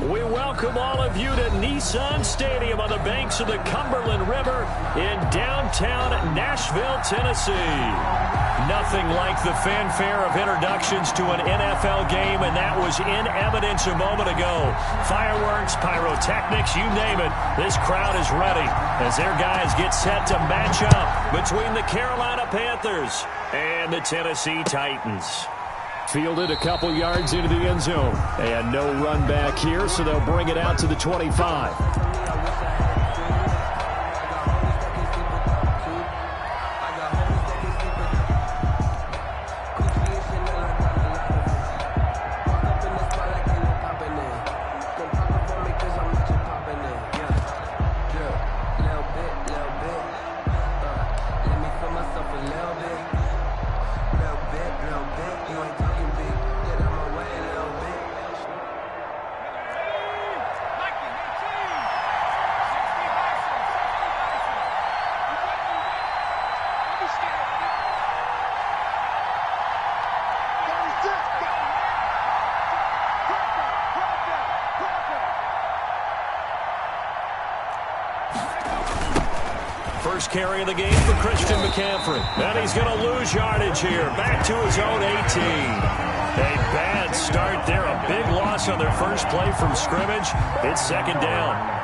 We welcome all of you to Nissan Stadium on the banks of the Cumberland River in downtown Nashville, Tennessee. Nothing like the fanfare of introductions to an NFL game, and that was in evidence a moment ago. Fireworks, pyrotechnics, you name it. This crowd is ready as their guys get set to match up between the Carolina Panthers and the Tennessee Titans. Fielded a couple yards into the end zone. And no run back here, so they'll bring it out to the 25. First carry of the game for Christian McCaffrey. And he's going to lose yardage here. Back to his own 18. A bad start there. A big loss on their first play from scrimmage. It's second down.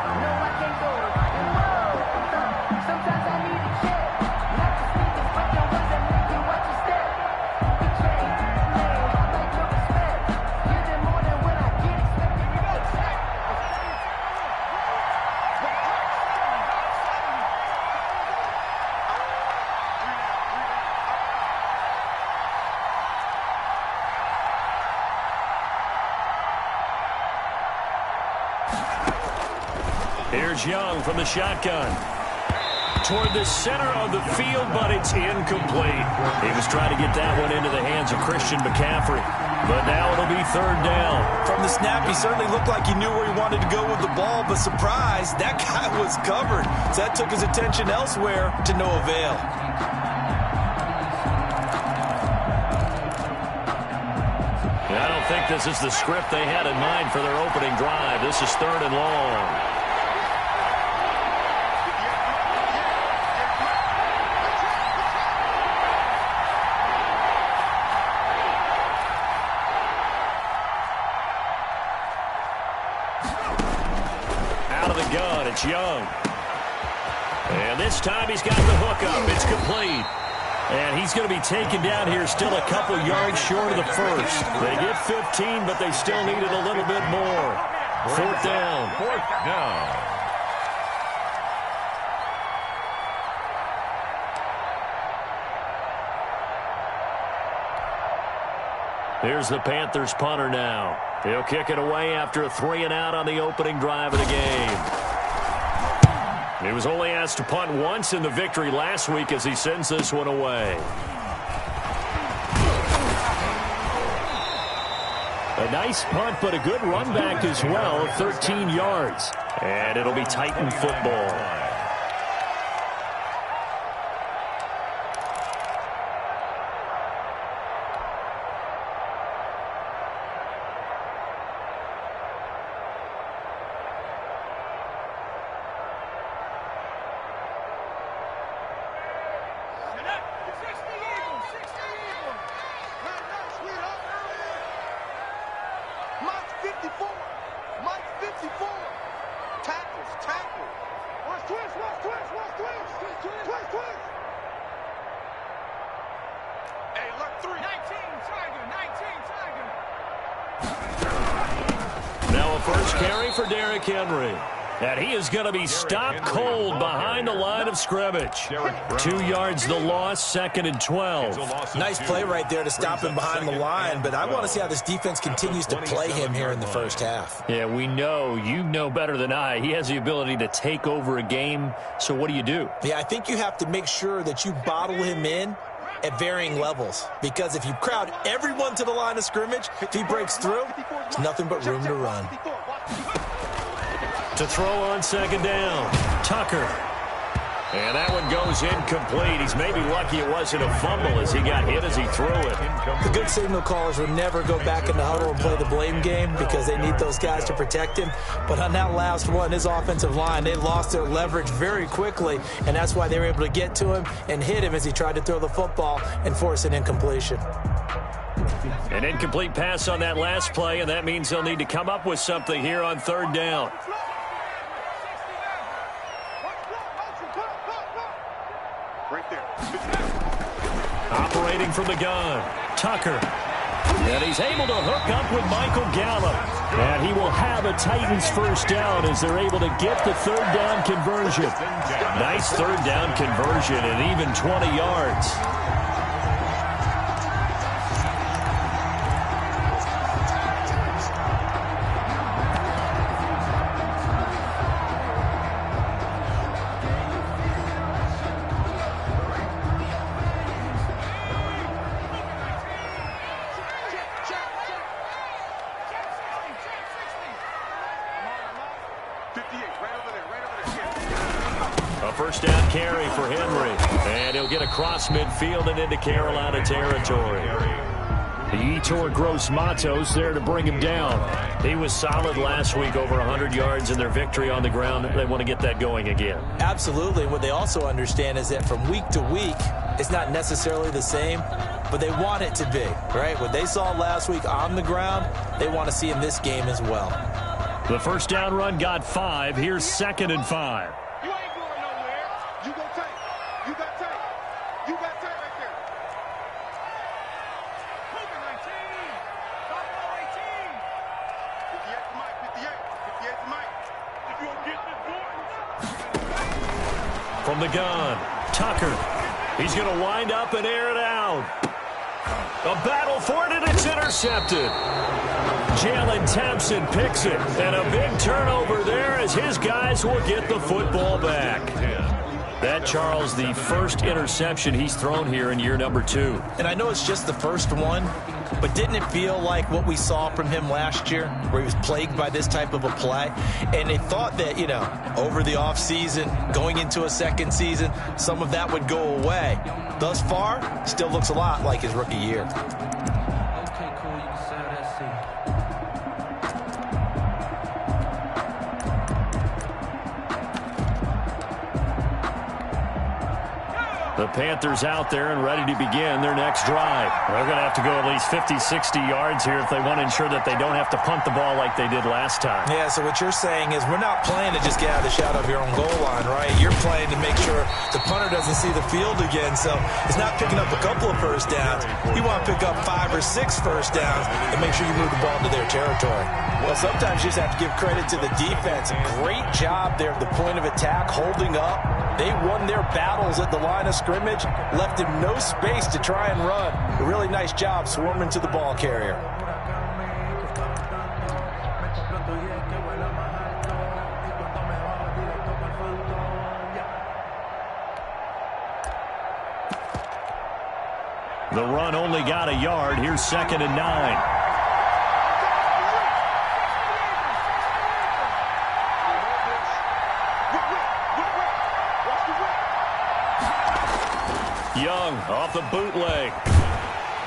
Here's Young from the shotgun. Toward the center of the field, but it's incomplete. He was trying to get that one into the hands of Christian McCaffrey. But now it'll be third down. From the snap, he certainly looked like he knew where he wanted to go with the ball, but surprise, that guy was covered. So that took his attention elsewhere to no avail. I don't think this is the script they had in mind for their opening drive. This is third and long. It's Young. And this time he's got the hook up. It's complete. And he's going to be taken down here still a couple yards short of the first. They get 15, but they still needed a little bit more. Fourth down. Here's the Panthers punter now. He'll kick it away after a 3-and-out on the opening drive of the game. He was only asked to punt once in the victory last week as he sends this one away. A nice punt, but a good run back as well, 13 yards. And it'll be Titan football. And he is going to be stopped cold behind the line of scrimmage. 2 yards the loss, second and 12. Nice play right there to stop him behind the line, but I want to see how this defense continues to play him here in the first half. Yeah, we know, you know better than I, he has the ability to take over a game, so what do? Yeah, I think you have to make sure that you bottle him in at varying levels, because if you crowd everyone to the line of scrimmage, if he breaks through, there's nothing but room to run. To throw on second down, Tucker. And that one goes incomplete. He's maybe lucky it wasn't a fumble as he got hit as he threw it. The good signal callers would never go back in the huddle and play the blame game because they need those guys to protect him. But on that last one, his offensive line, they lost their leverage very quickly, and that's why they were able to get to him and hit him as he tried to throw the football and force an incompletion. An incomplete pass on that last play, and that means they'll need to come up with something here on third down. Operating from the gun, Tucker. And he's able to hook up with Michael Gallup. And he will have a Titans first down as they're able to get the third down conversion. Nice third down conversion and even 20 yards. First down carry for Henry. And he'll get across midfield and into Carolina territory. The Yetur Gross-Matos there to bring him down. He was solid last week, over 100 yards in their victory on the ground. They want to get that going again. Absolutely. What they also understand is that from week to week, it's not necessarily the same, but they want it to be, right? What they saw last week on the ground, they want to see in this game as well. The first down run got 5. Here's 2nd and 5. From the gun, Tucker. He's going to wind up and air it out. A battle for it, and it's intercepted. Jalen Thompson picks it, and a big turnover there as his guys will get the football back. That, Charles, the first interception he's thrown here in year number 2. And I know it's just the first one, but didn't it feel like what we saw from him last year, where he was plagued by this type of a play? And they thought that, over the offseason, going into a second season, some of that would go away. Thus far, still looks a lot like his rookie year. The Panthers out there and ready to begin their next drive. They're going to have to go at least 50, 60 yards here if they want to ensure that they don't have to punt the ball like they did last time. Yeah, so what you're saying is we're not playing to just get out of the shadow of your own goal line, right? You're playing to make sure the punter doesn't see the field again. So it's not picking up a couple of first downs. You want to pick up 5 or 6 first downs and make sure you move the ball into their territory. Well, sometimes you just have to give credit to the defense. Great job there at the point of attack, holding up. They won their battles at the line of scrimmage, left him no space to try and run. A really nice job swarming to the ball carrier. The run only got a yard. Here's 2nd and 9. Young off the bootleg.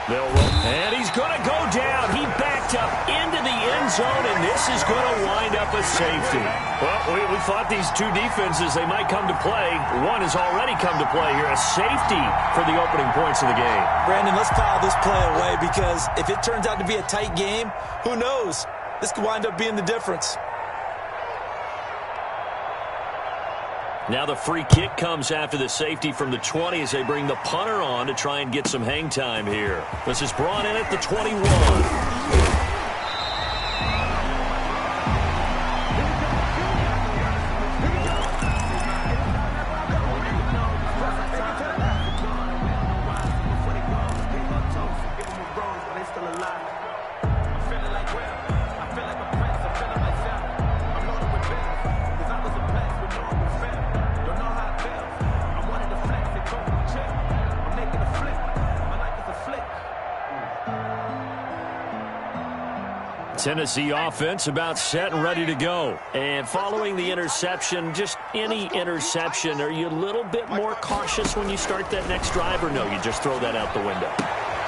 They'll roll, and he's going to go down. He backed up into the end zone, and this is going to wind up a safety. Well, we thought these two defenses, they might come to play. One has already come to play here, a safety for the opening points of the game. Brandon, let's file this play away because if it turns out to be a tight game, who knows? This could wind up being the difference. Now the free kick comes after the safety from the 20 as they bring the punter on to try and get some hang time here. This is brought in at the 21. Tennessee offense about set and ready to go. And following the interception, just any interception, are you a little bit more cautious when you start that next drive, or no, you just throw that out the window?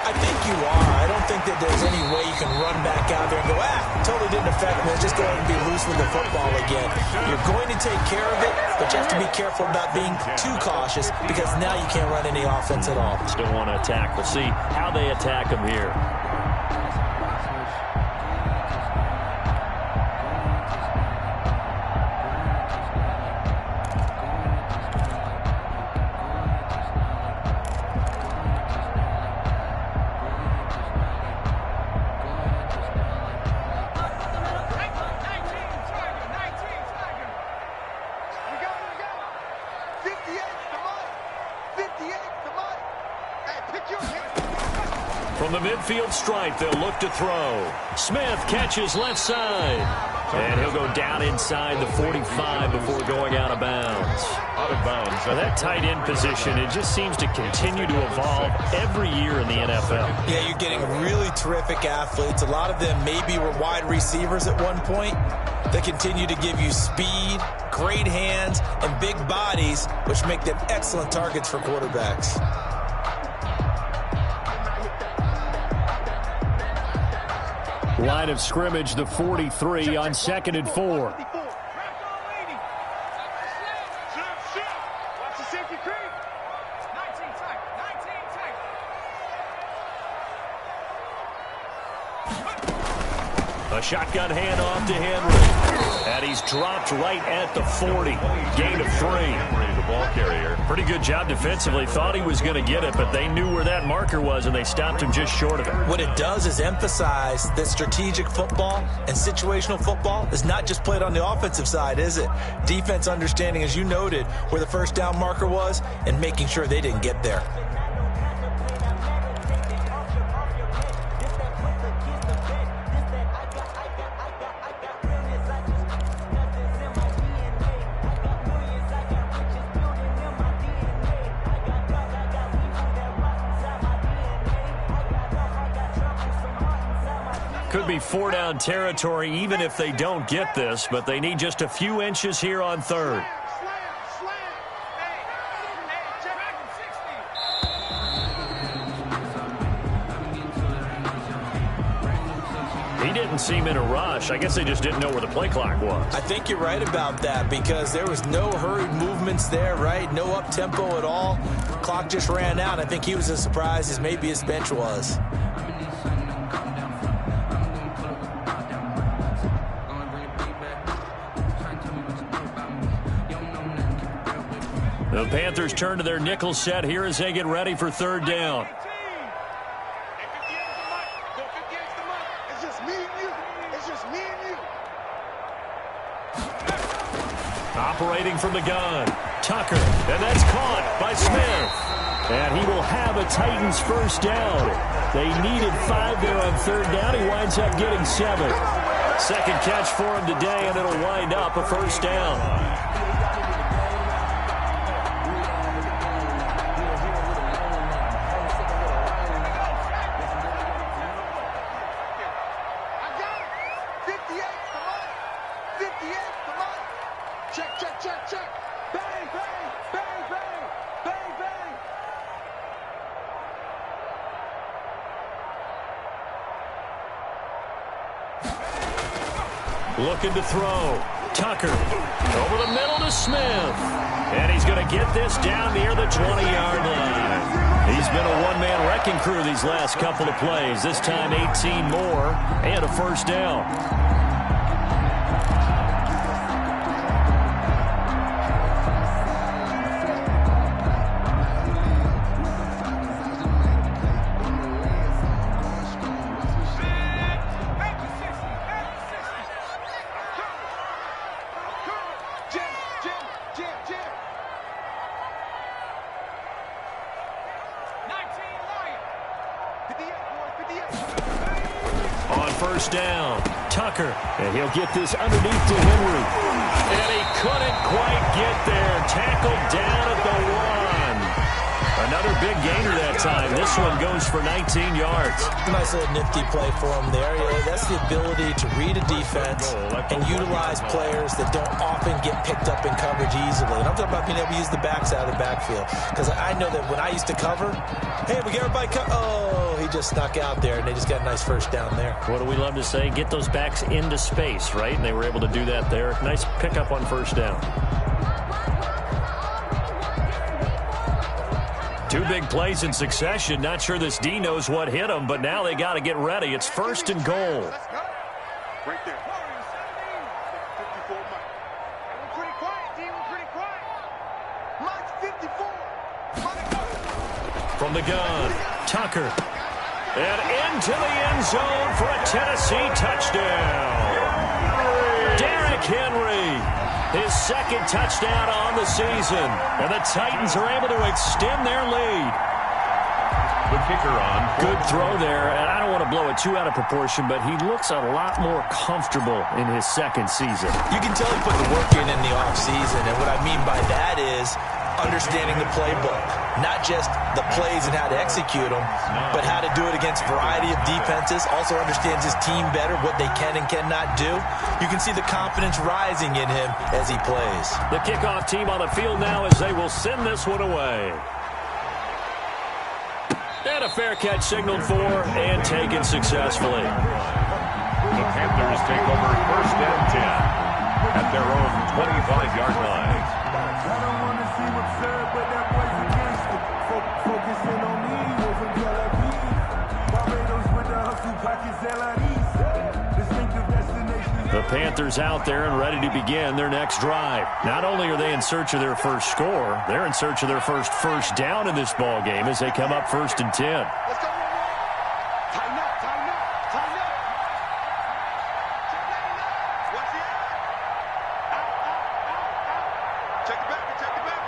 I think you are. I don't think that there's any way you can run back out there and go, totally didn't affect me. Let's just go ahead and be loose with the football again. You're going to take care of it, but you have to be careful about being too cautious because now you can't run any offense at all. Still want to attack. We'll see how they attack them here. From the midfield stripe, they'll look to throw. Smith catches left side. And he'll go down inside the 45 before going out of bounds. Now that tight end position, it just seems to continue to evolve every year in the NFL. Yeah, you're getting really terrific athletes. A lot of them maybe were wide receivers at one point. They continue to give you speed, great hands, and big bodies, which make them excellent targets for quarterbacks. Line of scrimmage, the 43 on 2nd and 4. A shotgun handoff to Henry. And he's dropped right at the 40. Gain of 3. The ball carrier. Pretty good job defensively. Thought he was going to get it, but they knew where that marker was, and they stopped him just short of it. What it does is emphasize that strategic football and situational football is not just played on the offensive side, is it? Defense understanding, as you noted, where the first down marker was and making sure they didn't get there. Could be 4-down territory even if they don't get this, but they need just a few inches here on 3rd. He didn't seem in a rush. I guess they just didn't know where the play clock was. I think you're right about that because there was no hurried movements there, right? No up-tempo at all. Clock just ran out. I think he was as surprised as maybe his bench was. The Panthers turn to their nickel set here as they get ready for 3rd down. Operating from the gun, Tucker, and that's caught by Smith. And he will have a Titans first down. They needed 5 there on 3rd down. He winds up getting 7. Second catch for him today, and it'll wind up a first down. Looking to throw. Tucker over the middle to Smith. And he's going to get this down near the 20-yard line. He's been a one-man wrecking crew these last couple of plays. This time 18 more and a first down. First down, Tucker, and he'll get this underneath to Henry. And he couldn't quite get there. Tackled down at the 1. Another big gainer that time. This one goes for 19 yards. Nice little nifty play for him there. Yeah, that's the ability to read a defense and utilize players that don't often get picked up in coverage easily. And I'm talking about being able to use the backside of the backfield. Because I know that when I used to cover, hey, we get everybody oh, he just snuck out there, and they just got a nice first down there. What do we love to say? Get those backs into space, right? And they were able to do that there. Nice pickup on first down. Two big plays in succession. Not sure this D knows what hit him, but now they got to get ready. It's first and goal. Right there. 54, Mike. We're pretty quiet, D. We're pretty quiet. Mike's 54. Mike. From the gun, Tucker. And into the end zone for a Tennessee touchdown. Derrick Henry. His second touchdown on the season. And the Titans are able to extend their lead. The kicker on. Good throw there. And I don't want to blow it too out of proportion, but he looks a lot more comfortable in his second season. You can tell he put the work in the offseason. And what I mean by that is understanding the playbook. Not just the plays and how to execute them, but how to do it against a variety of defenses. Also understands his team better, what they can and cannot do. You can see the confidence rising in him as he plays. The kickoff team on the field now as they will send this one away. And a fair catch signaled for and taken successfully. The Panthers take over first and 10 at their own 25-yard line. I don't want to seem absurd, but that boy's against it. Focusing on me, over Tel Aviv. Barbados with the hustle, pockets LREs. Distinctive destinations. The Panthers out there and ready to begin their next drive. Not only are they in search of their first score, they're in search of their first down in this ball game as they come up first and 10. Let's go. Tighten up, tighten up, tighten up. Check that enough. Watch the out. Out. Check the back, check the back.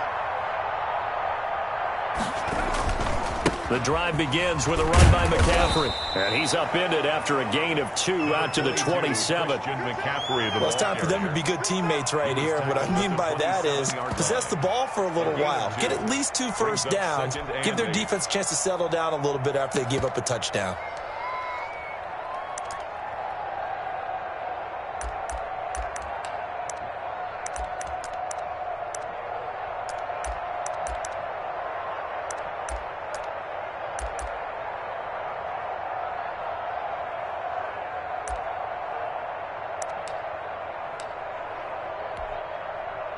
The drive begins with a run by McCaffrey. And he's upended after a gain of 2 out to the 27. Well, it's time for them to be good teammates right here. And what I mean by that is possess the ball for a little while. Get at least 2 first downs. Give their defense a chance to settle down a little bit after they give up a touchdown.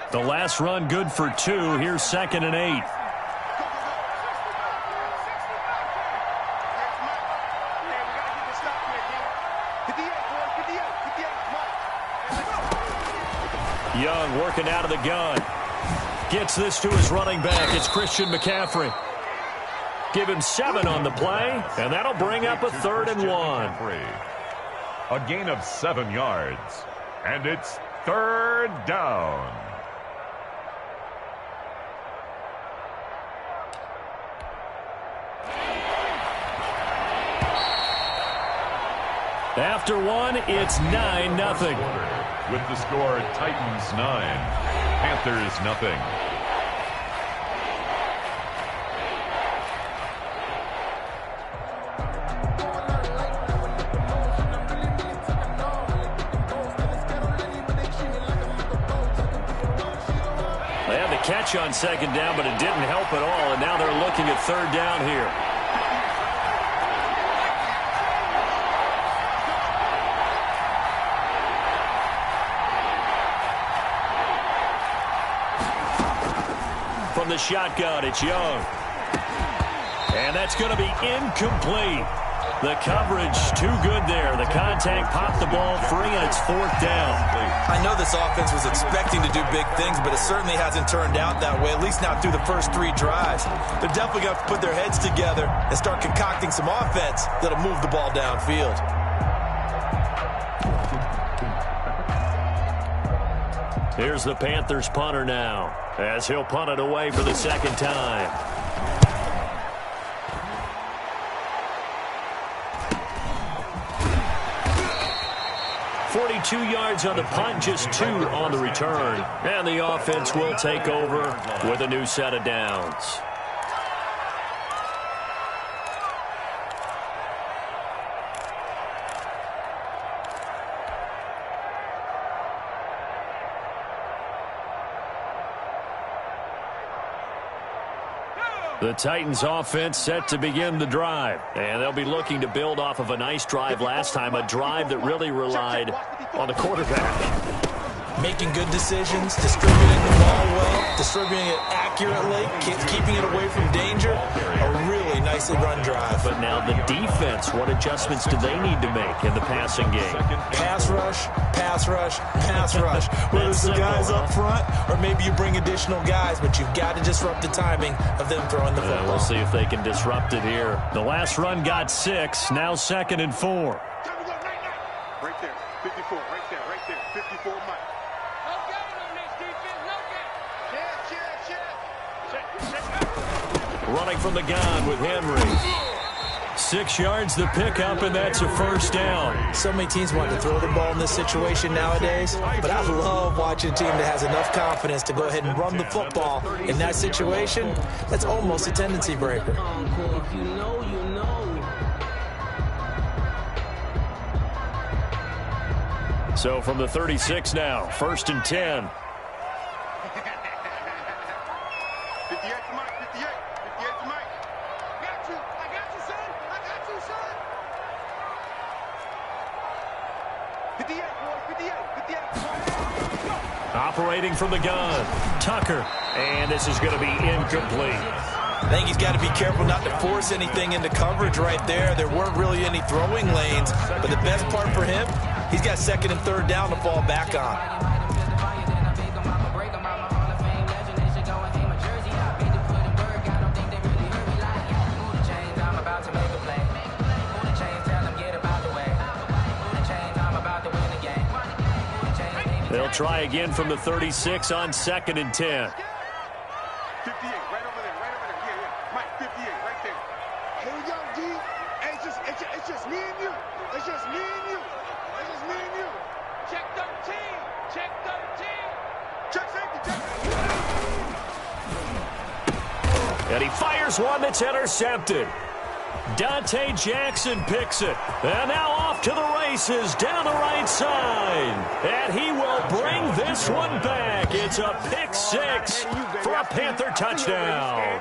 The last run good for 2. Here's second and 8. Young working out of the gun. Gets this to his running back. It's Christian McCaffrey. Give him 7 on the play, and that'll bring up a 3rd and 1. A gain of 7 yards. And it's 3rd down. After 1, it's 9-0. With the score, Titans 9, Panthers 0. They had the catch on second down, but it didn't help at all, and now they're looking at 3rd down here. From the shotgun, it's Young. And that's going to be incomplete. The coverage too good there. The contact popped the ball free, and it's 4th down. I know this offense was expecting to do big things, but it certainly hasn't turned out that way, at least not through the first 3 drives. They're definitely going to have to put their heads together and start concocting some offense that'll move the ball downfield. Here's the Panthers punter now, as he'll punt it away for the 2nd time. .42 yards on the punt, just 2 on the return. And the offense will take over with a new set of downs. The Titans offense set to begin the drive. And they'll be looking to build off of a nice drive last time, a drive that really relied on the quarterback. Making good decisions, distributing the ball well, distributing it accurately, keeping it away from danger. A really nicely run drive. But now the defense, what adjustments do they need to make in the passing game? Pass rush, pass rush, pass rush. Whether it's the guys up front or maybe you bring additional guys, but you've got to disrupt the timing of them throwing the football. We'll see if they can disrupt it here. The last run got 6, now 2nd and 4. Right there, 54, right there, 54 Mike. Running from the gun with Henry. 6 yards the pickup, and that's a first down. So many teams want to throw the ball in this situation nowadays, but I love watching a team that has enough confidence to go ahead and run the football. In that situation, that's almost a tendency breaker. So from the 36 now, 1st and 10. 58 to Mike, 58 to Mike. Got you, I got you, son. I got you, son. 58, boys, 58. Operating from the gun, Tucker. And this is going to be incomplete. I think he's got to be careful not to force anything into coverage right there. There weren't really any throwing lanes, but the best part for him, he's got 2nd and 3rd down to fall back on. They'll try again from the 36 on 2nd and 10. 58, right over there, yeah. Mike, 58, right there. Here we go, D. Hey, it's just me and you. It's just me and you. It's just me and you. Check 13. Check 13. Check safety. And he fires one that's intercepted. Dante Jackson picks it. And now off to the races down the right side. And he will bring this one back. It's a pick 6 for a Panther touchdown.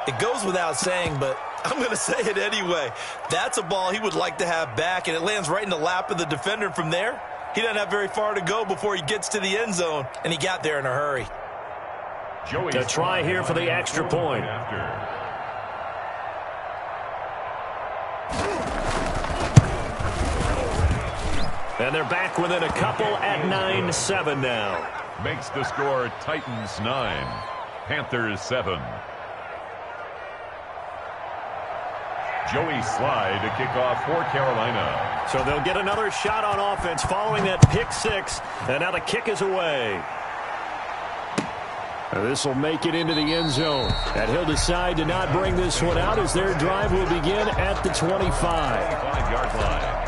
It goes without saying, but I'm going to say it anyway. That's a ball he would like to have back, and it lands right in the lap of the defender from there. He doesn't have very far to go before he gets to the end zone, and he got there in a hurry. To try here for the extra point. And they're back within a couple at 9-7 now. Makes the score Titans 9, Panthers 7. Joey Slye to kick off for Carolina. So they'll get another shot on offense following that pick 6. And now the kick is away. This will make it into the end zone. And he'll decide to not bring this one out as their drive will begin at the 25. 25-yard line.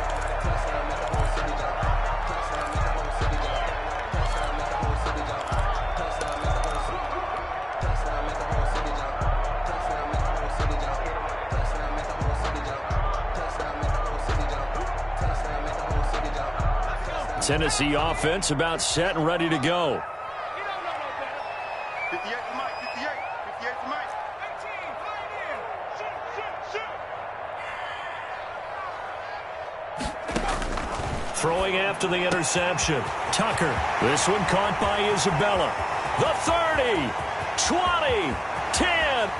Tennessee offense about set and ready to go. 58 to Mike, 58 to Mike. 18, flying in. Shoot. Throwing after the interception. Tucker. This one caught by Isabella. The 30, 20, 10.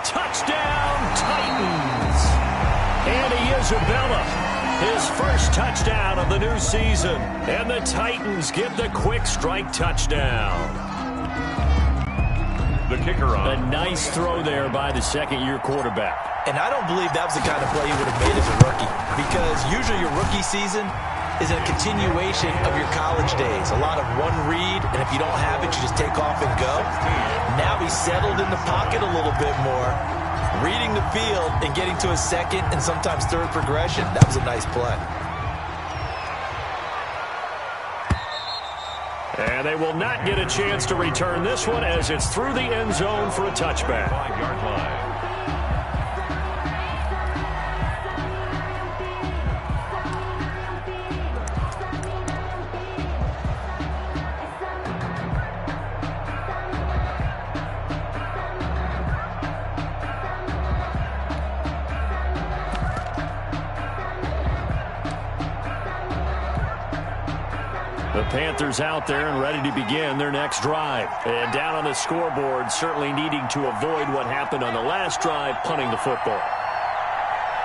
Touchdown, Titans. Andy Isabella. His first touchdown of the new season. And the Titans get the quick strike touchdown. The kicker on. A nice throw there by the second-year quarterback. And I don't believe that was the kind of play he would have made as a rookie, because usually your rookie season is a continuation of your college days. A lot of one read, and if you don't have it, you just take off and go. Now he's settled in the pocket a little bit more, reading the field and getting to a second and sometimes third progression. That was a nice play. And they will not get a chance to return this one as it's through the end zone for a touchback. 5-yard line. Panthers out there and ready to begin their next drive. And down on the scoreboard, certainly needing to avoid what happened on the last drive, punting the football.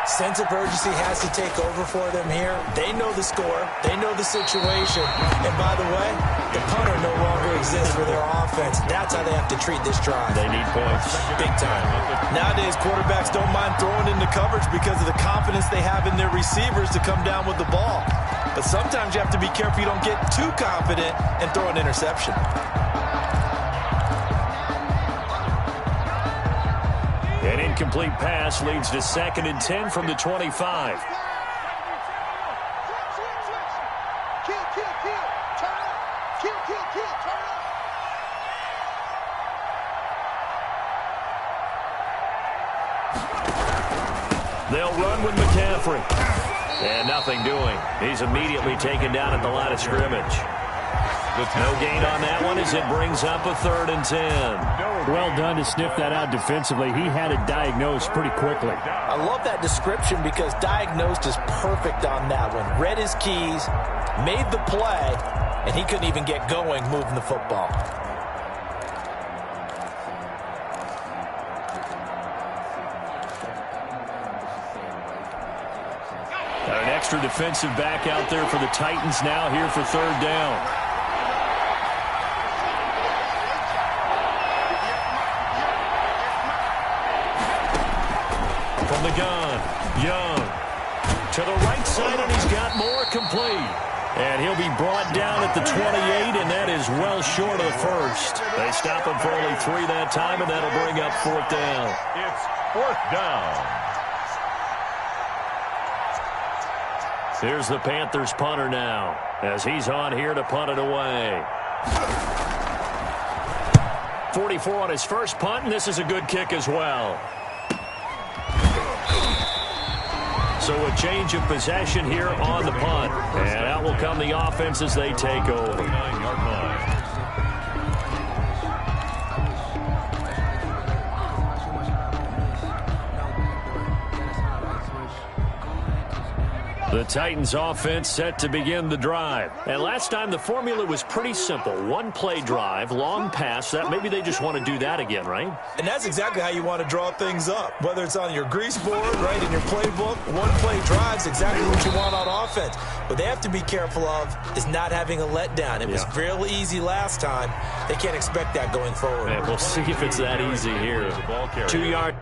Sense of urgency has to take over for them here. They know the score. They know the situation. And by the way, the punter no longer exists for their offense. That's how they have to treat this drive. They need points. Big time. Nowadays, quarterbacks don't mind throwing into coverage because of the confidence they have in their receivers to come down with the ball. But sometimes you have to be careful you don't get too confident and throw an interception. An incomplete pass leads to 2nd and 10 from the 25. They'll run with McCaffrey. And nothing doing. He's immediately taken down at the line of scrimmage. No gain on that one as it brings up a 3rd and 10. Well done to sniff that out defensively. He had it diagnosed pretty quickly. I love that description because diagnosed is perfect on that one. Read his keys, made the play, and he couldn't even get going moving the football. Got an extra defensive back out there for the Titans now here for 3rd down. From the gun, Young to the right side, and he's got more complete. And he'll be brought down at the 28, and that is well short of the first. They stop him for only 3 that time, and that'll bring up 4th down. It's 4th down. Here's the Panthers punter now, as he's on here to punt it away. 44 on his first punt, and this is a good kick as well. So a change of possession here on the punt. And out will come the offense as they take over. 9-yard line. The Titans offense set to begin the drive. And last time the formula was pretty simple. 1-play drive, long pass. That maybe they just want to do that again, right? And that's exactly how you want to draw things up. Whether it's on your grease board, right, in your playbook, 1-play drive's exactly what you want on offense. What they have to be careful of is not having a letdown. It was real easy last time. They can't expect that going forward. And we'll see if it's that easy here. 2-yard.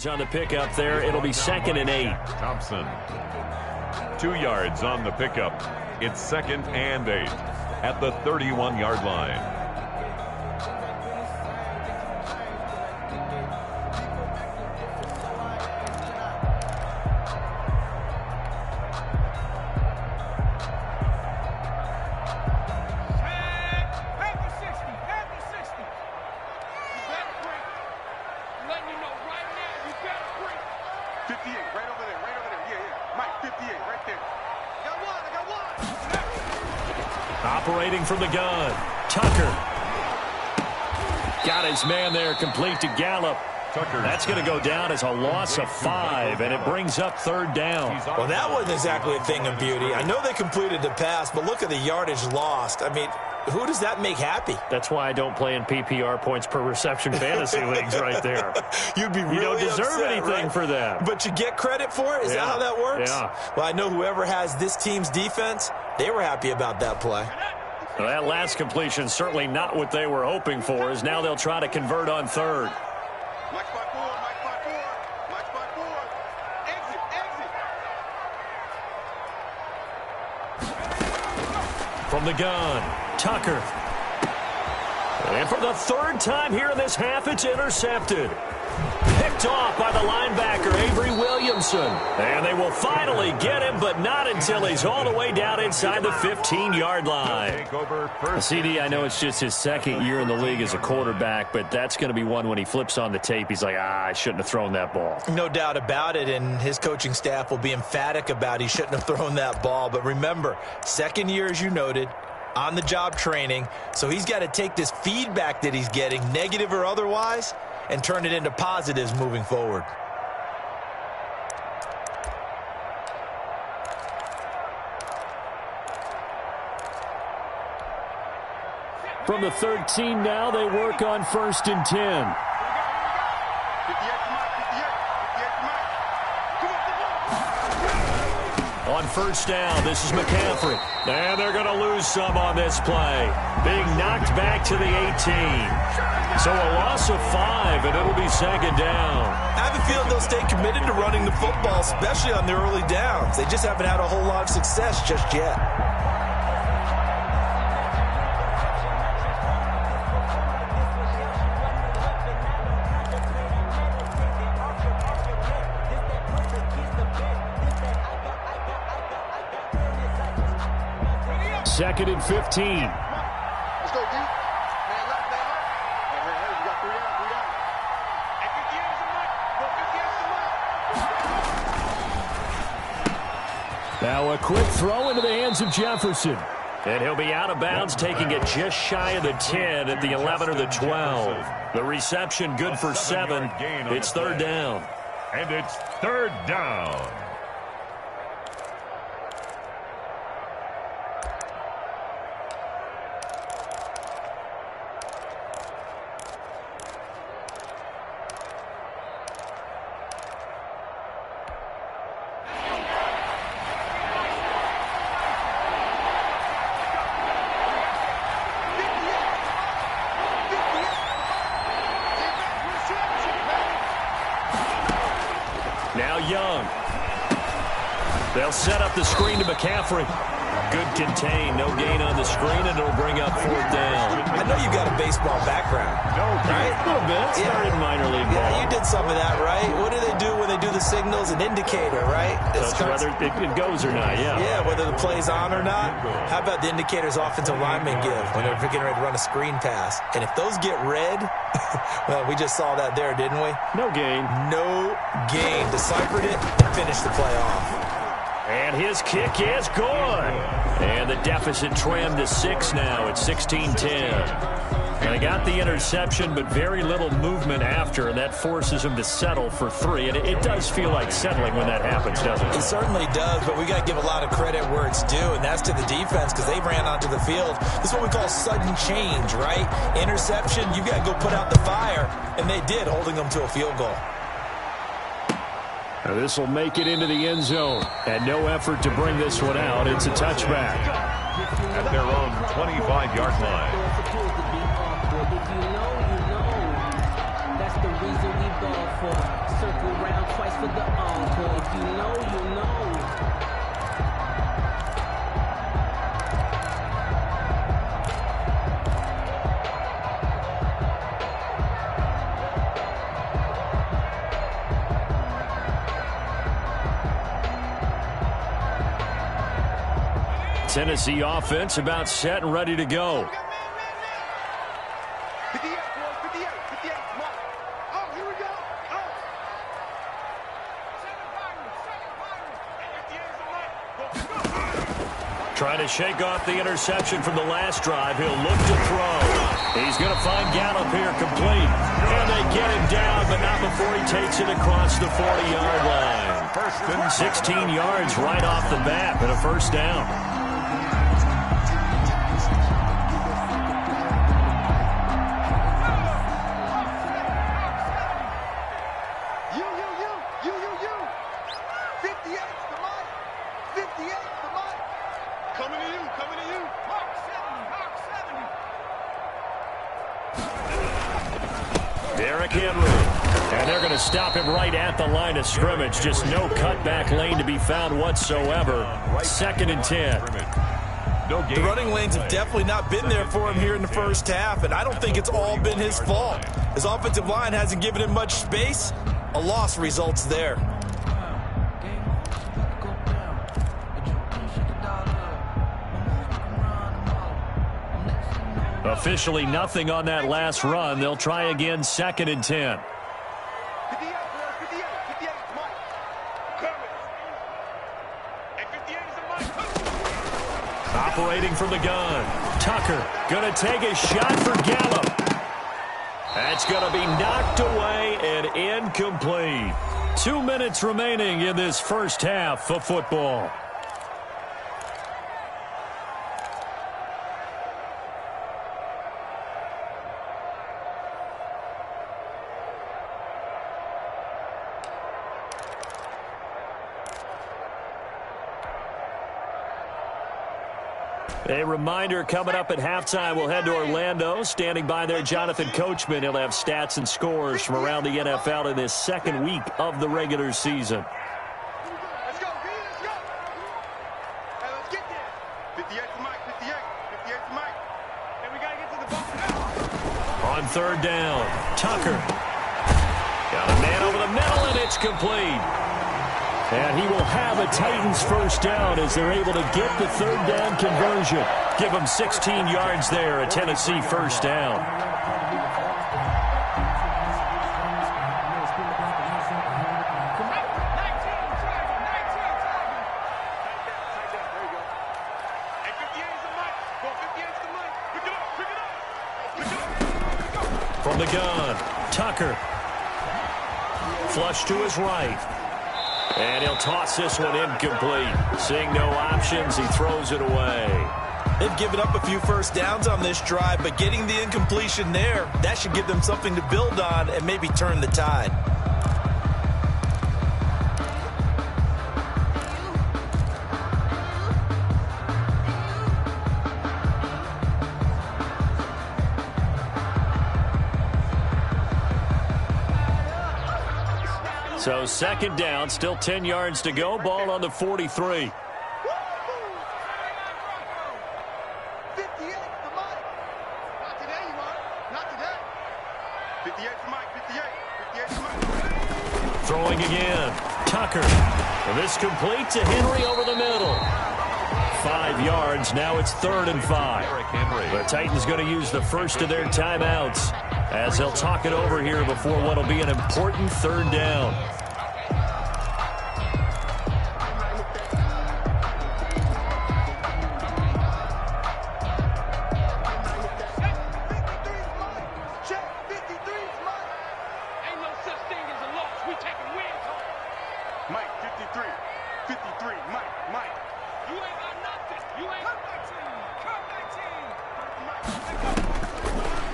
On the pickup there, it'll be 2nd and 8. Thompson. 2 yards on the pickup. It's 2nd and 8 at the 31-yard line. Operating from the gun, Tucker. Got his man there, complete to Gallup. Tucker. That's going to go down as a loss of 5, and it brings up 3rd down. Well, that wasn't exactly a thing of beauty. I know they completed the pass, but look at the yardage lost. I mean, who does that make happy? That's why I don't play in PPR points per reception fantasy leagues right there. You'd be really You don't deserve upset, anything right? for that. But you get credit for it? Is that how that works? Yeah. Well, I know whoever has this team's defense, they were happy about that play. Well, that last completion certainly not what they were hoping for, as now they'll try to convert on third. Mike spot 4, Mike spot 4, Mike spot 4. Exit. From the gun, Tucker. And for the third time here in this half, it's intercepted. Picked off by the linebacker, Avery Williamson. And they will finally get him, but not until he's all the way down inside the 15-yard line. CD, I know it's just his second year in the league as a quarterback, but that's going to be one when he flips on the tape. He's like, I shouldn't have thrown that ball. No doubt about it, and his coaching staff will be emphatic about he shouldn't have thrown that ball. But remember, second year, as you noted, on-the-job training, so he's got to take this feedback that he's getting, negative or otherwise, and turn it into positives moving forward. From the 13 now, they work on 1st and 10. On first down, this is McCaffrey. And they're going to lose some on this play. Being knocked back to the 18. So a loss of 5, and it'll be second down. I have a feeling they'll stay committed to running the football, especially on the early downs. They just haven't had a whole lot of success just yet. Second and 15. Let's go, D. Man left, man left. Hey, we got 3 out, 3 out. Hey, 58 is a mic. Go 58 is a mic. Now a quick throw into the hands of Jefferson. And he'll be out of bounds, taking it just shy of the 10 at the 11 or the 12. The reception good for 7. It's third down. And it's third down. Now Young. They'll set up the screen to McCaffrey. Good contain, no gain on the screen, and it'll bring up fourth down. I know you've got a baseball background, right? A little bit. Started minor league ball. Yeah, you did some of that, right? What do they do when they do the signals? An indicator, right? That's whether it goes or not, yeah. Yeah, whether the play's on or not. How about the indicators offensive linemen give when they're getting ready to run a screen pass? And if those get red, well, we just saw that there, didn't we? No gain. No gain. Deciphered it and finished the play off. And his kick is good. And the deficit trimmed to 6 now. It's 16-10. And they got the interception, but very little movement after, and that forces him to settle for 3. And it does feel like settling when that happens, doesn't it? It certainly does, but we got to give a lot of credit where it's due, and that's to the defense because they ran onto the field. This is what we call sudden change, right? Interception, you got to go put out the fire, and they did, holding them to a field goal. Now this will make it into the end zone. And no effort to bring this one out. It's a touchback. At their own 25-yard line. If you know, that's the reason we ball for. Circle round twice for the encore. If you know, you know. Tennessee offense about set and ready to go. 58, boys, 58, 58. Mark. Oh, here we go. Oh. Trying to shake off the interception from the last drive. He'll look to throw. He's going to find Gallup here complete. And they get him down, but not before he takes it across the 40-yard line. 16 yards right off the bat, and a first down. they're going to stop him right at the line of scrimmage. Just no cutback lane to be found whatsoever. 2nd and 10. The running lanes have definitely not been there for him here in the first half, and I don't think it's all been his fault. His offensive line hasn't given him much space. A loss results there. Officially nothing on that last run. They'll try again, 2nd and 10. Operating from the gun. Tucker going to take a shot for Gallup. That's going to be knocked away and incomplete. 2 minutes remaining in this first half of football. A reminder, coming up at halftime, we'll head to Orlando. Standing by there, Jonathan Coachman. He'll have stats and scores from around the NFL in this second week of the regular season. Let's go, B, let's go. Hey, let's get there. 58 to Mike, 58 to Mike. And we got to get to the ball. On 3rd down, Tucker. Got a man over the middle, and it's complete. And he will have a Titans first down as they're able to get the 3rd down conversion. Give him 16 yards there, a Tennessee first down. From the gun, Tucker. Flush to his right. And he'll toss this one incomplete. Seeing no options, he throws it away. They've given up a few first downs on this drive, but getting the incompletion there, that should give them something to build on and maybe turn the tide. So 2nd down, still 10 yards to go. Ball on the 43. 58 to Mike. Not today, you are. Not today. 58 to Mike, 58 to Mike. Throwing again. Tucker. And this complete to Henry over the middle. 5 yards. Now it's 3rd and 5. The Titans going to use the first of their timeouts as they'll talk it over here before what will be an important 3rd down.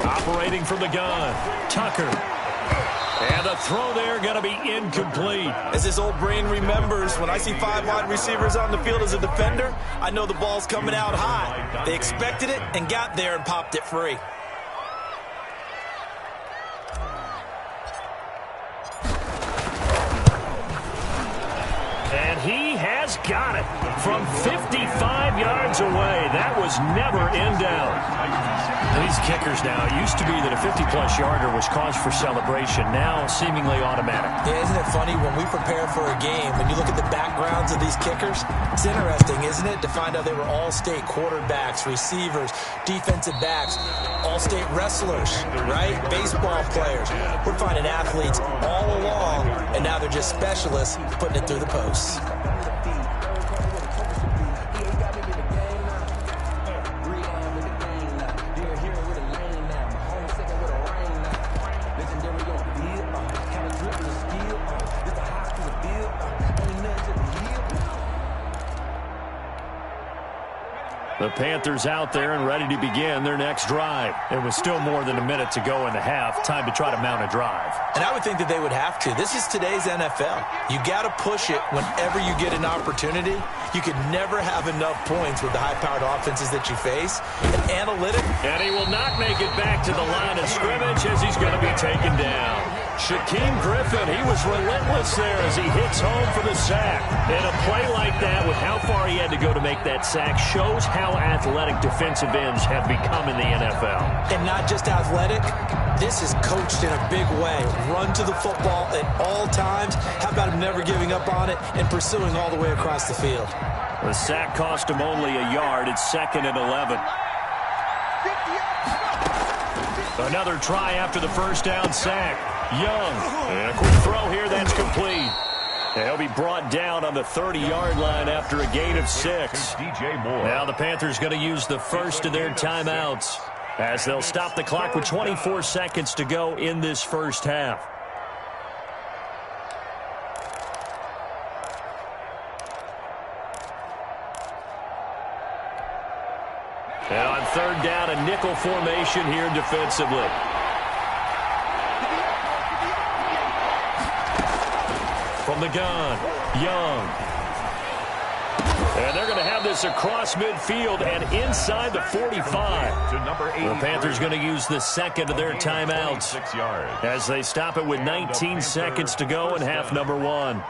Operating from the gun, Tucker. And the throw there going to be incomplete. As this old brain remembers, when I see 5 wide receivers on the field as a defender, I know the ball's coming out high. They expected it and got there and popped it free. And he has got it from 55 yards away. That was never in doubt. These kickers now, it used to be that a 50-plus yarder was cause for celebration. Now, seemingly automatic. Yeah, isn't it funny when we prepare for a game, when you look at the backgrounds of these kickers, it's interesting, isn't it, to find out they were all-state quarterbacks, receivers, defensive backs, all-state wrestlers, right? Baseball players. We're finding athletes all along, and now they're just specialists putting it through the posts. The Panthers out there and ready to begin their next drive. It was still more than a minute to go in the half. Time to try to mount a drive. And I would think that they would have to. This is today's NFL. You got to push it whenever you get an opportunity. You could never have enough points with the high-powered offenses that you face. And analytic. And he will not make it back to the line of scrimmage as he's going to be taken down. Shaquem Griffin, he was relentless there as he hits home for the sack. And a play like that, with how far he had to go to make that sack, shows how athletic defensive ends have become in the NFL. And not just athletic, this is coached in a big way. Run to the football at all times. How about him never giving up on it and pursuing all the way across the field? The sack cost him only a yard. It's 2nd and 11. Another try after the first down sack. Young, and a quick throw here that's complete. He'll be brought down on the 30-yard line after a gain of 6. Now the Panthers going to use the first of their timeouts as they'll stop the clock with 24 seconds to go in this first half. And on 3rd down, a nickel formation here defensively. From the gun, Young. And they're going to have this across midfield and inside the 45. The Panthers going to use the second of their timeouts as they stop it with 19 seconds to go in half number 1.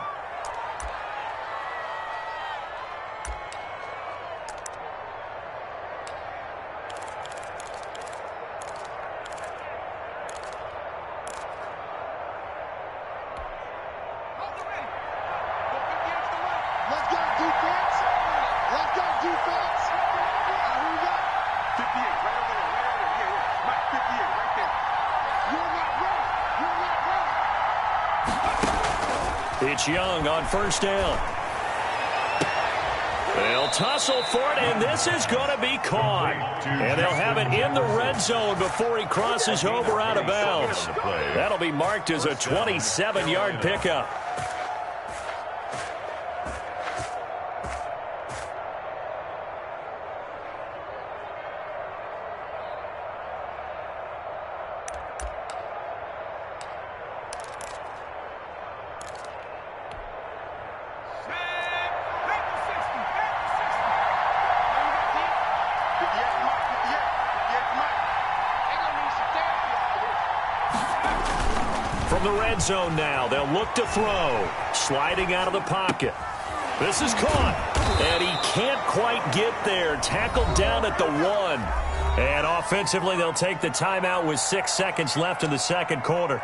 It's Young on 1st down. They'll tussle for it, and this is going to be caught. And they'll have it in the red zone before he crosses over out of bounds. That'll be marked as a 27-yard pickup. From the red zone now, they'll look to throw. Sliding out of the pocket. This is caught. And he can't quite get there. Tackled down at the 1. And offensively, they'll take the timeout with 6 seconds left in the second quarter.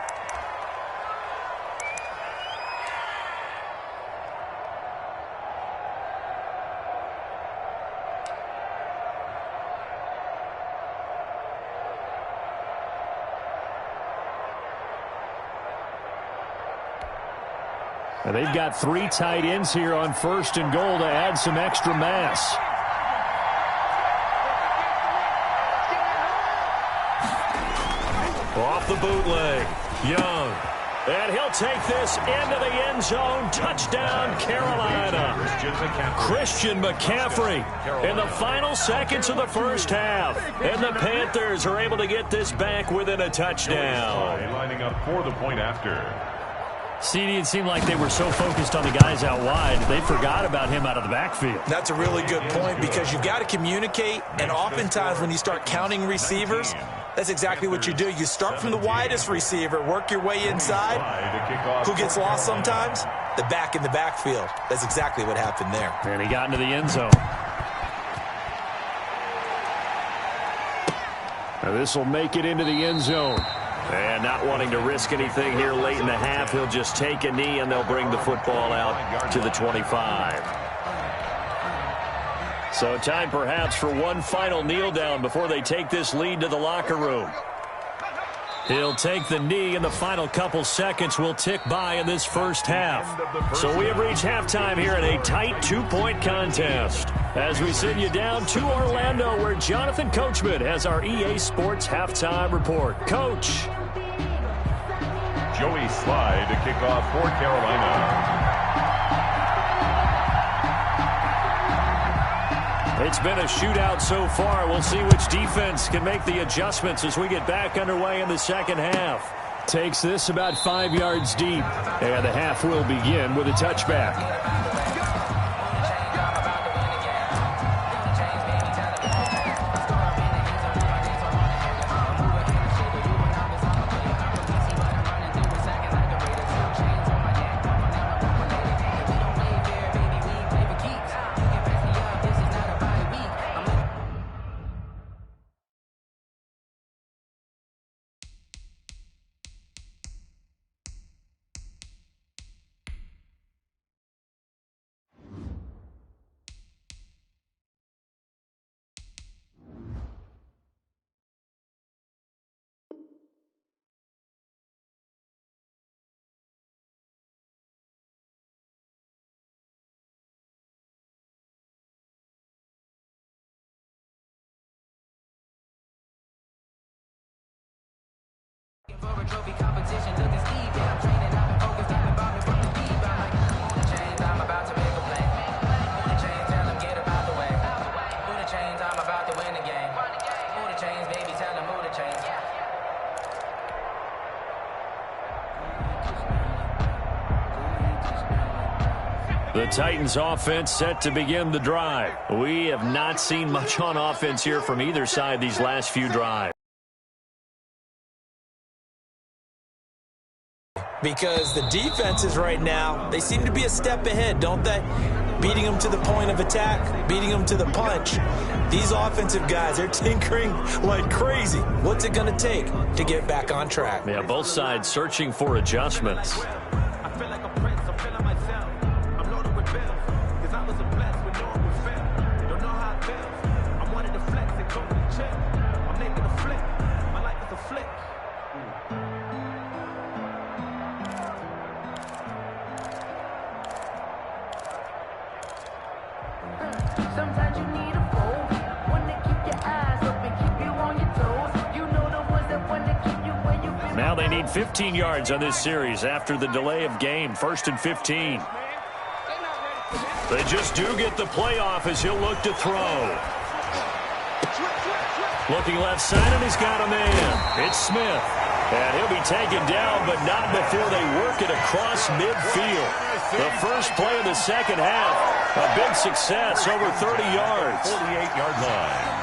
And they've got 3 tight ends here on 1st and goal to add some extra mass. Off the bootleg, Young. And he'll take this into the end zone. Touchdown, Carolina. Christian McCaffrey in the final seconds of the first half. And the Panthers are able to get this back within a touchdown. Lining up for the point after. CD, it seemed like they were so focused on the guys out wide, they forgot about him out of the backfield. That's a really good point because you've got to communicate, and oftentimes when you start counting receivers, that's exactly what you do. You start from the widest receiver, work your way inside. Who gets lost sometimes? The back in the backfield. That's exactly what happened there. And he got into the end zone. Now this will make it into the end zone. And not wanting to risk anything here late in the half, he'll just take a knee and they'll bring the football out to the 25. So time perhaps for one final kneel down before they take this lead to the locker room. He'll take the knee, and the final couple seconds will tick by in this first half. So we have reached halftime here in a tight 2-point contest. As we send you down to Orlando, where Jonathan Coachman has our EA Sports halftime report. Coach. Joey Slye to kick off for Carolina. It's been a shootout so far. We'll see which defense can make the adjustments as we get back underway in the second half. Takes this about 5 yards deep. And the half will begin with a touchback. The Titans offense set to begin the drive. We have not seen much on offense here from either side these last few drives. Because the defenses right now, they seem to be a step ahead, don't they? Beating them to the point of attack, beating them to the punch. These offensive guys, they're tinkering like crazy. What's it going to take to get back on track? Yeah, both sides searching for adjustments. Sometimes you need a fold, one to keep your eyes open, keep you on your toes. You know the ones that want to keep you where you've been. Now they need 15 yards on this series after the delay of game. 1st and 15. They just do get the playoff as he'll look to throw. Looking left side, and he's got a man. It's Smith. And he'll be taken down, but not before they work it across midfield. The first play of the second half, a big success, over 30 yards. 48-yard line.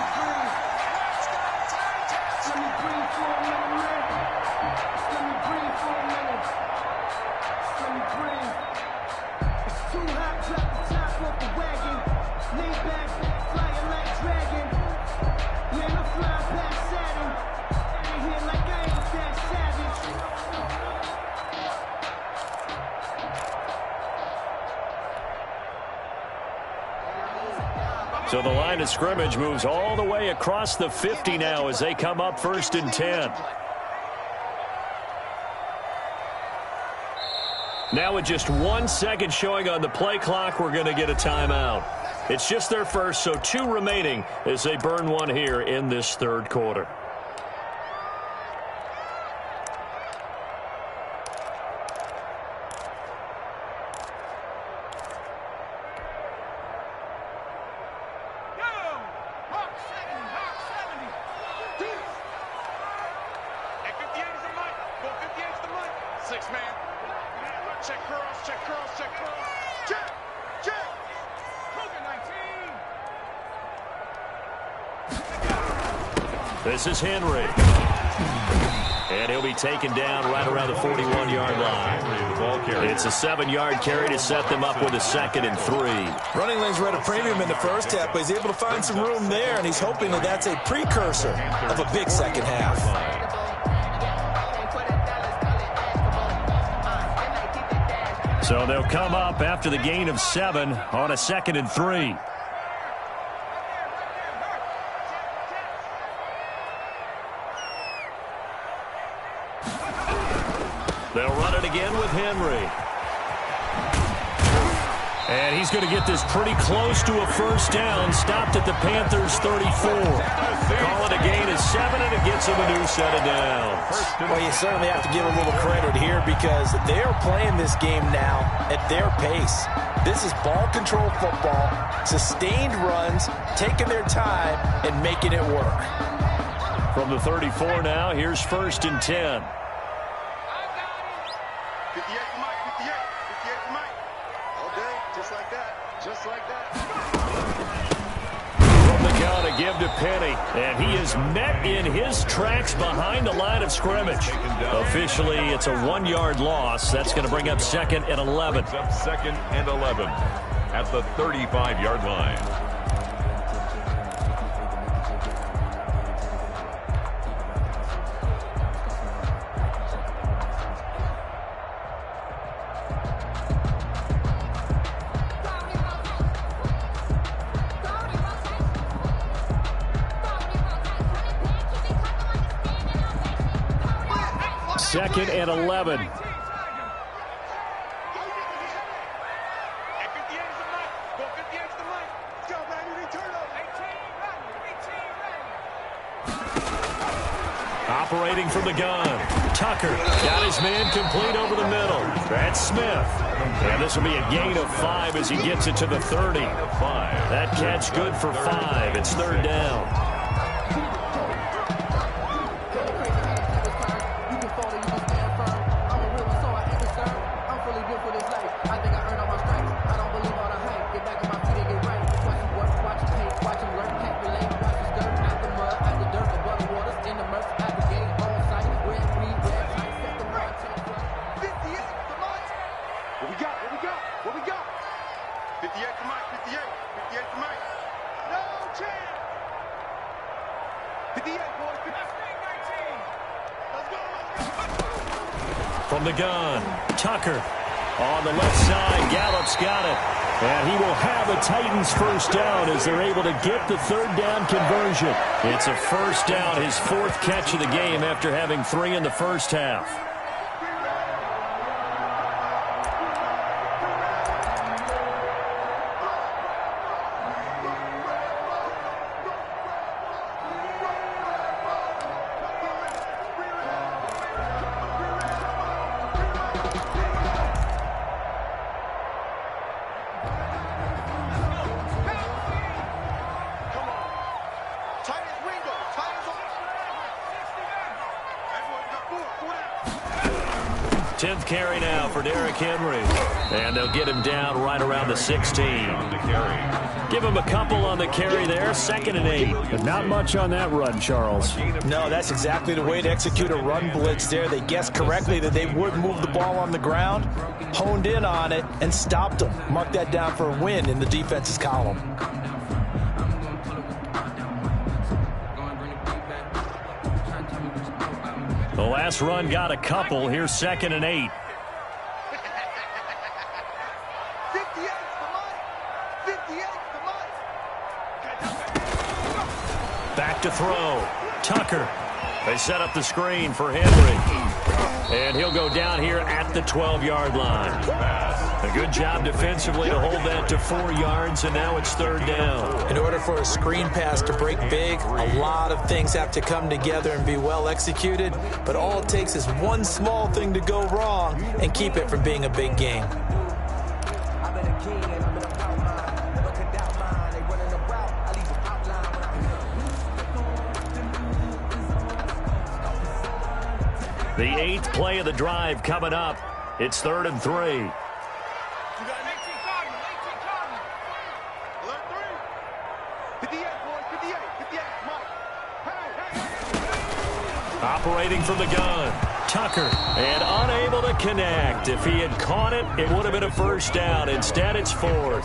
So the line of scrimmage moves all the way across the 50 now as they come up 1st and 10. Now with just 1 second showing on the play clock, we're going to get a timeout. It's just their first, so 2 remaining as they burn one here in this 3rd quarter. This is Henry. And he'll be taken down right around the 41-yard line. It's a 7-yard carry to set them up with a 2nd and 3. Running lanes were at a premium in the first half, but he's able to find some room there, and he's hoping that that's a precursor of a big second half. So they'll come up after the gain of 7 on a 2nd and 3. They'll run it again with Henry. And he's going to get this pretty close to a first down. Stopped at the Panthers' 34. Call it a gain of 7, and it gets him a new set of downs. Well, you certainly have to give a little credit here because they are playing this game now at their pace. This is ball control football, sustained runs, taking their time, and making it work. From the 34 now, here's 1st and 10. 58 for Mike, 58 for Mike. All day, just like that, just like that. From the gun, a give to Penny, and he is met in his tracks behind the line of scrimmage. Officially, it's a 1-yard loss. That's going to bring up 2nd and 11. Up 2nd and 11 at the 35-yard line. Second and 11. Operating from the gun. Tucker got his man complete over the middle. That's Smith. And this will be a gain of 5 as he gets it to the 30. That catch good for 5. It's third down. From the gun, Tucker on the left side. Gallup's got it. And he will have a Titans first down as they're able to get the third down conversion. It's a first down, his 4th catch of the game after having 3 in the first half. Carry now for Derrick Henry. And they'll get him down right around the 16. Give him a couple on the carry there. 2nd and 8. But not much on that run, Charles. No, that's exactly the way to execute a run blitz there. They guessed correctly that they would move the ball on the ground, honed in on it, and stopped them. Mark that down for a win in the defense's column. The last run got a couple. Here's 2nd and 8. Back to throw. Tucker. They set up the screen for Henry. And he'll go down here at the 12-yard line. A good job defensively to hold that to 4 yards, and now it's third down. In order for a screen pass to break big, a lot of things have to come together and be well executed, but all it takes is one small thing to go wrong and keep it from being a big game. The 8th play of the drive coming up. It's 3rd and 3. Operating from the gun, Tucker, and unable to connect. If he had caught it, it would have been a first down. Instead, it's 4th.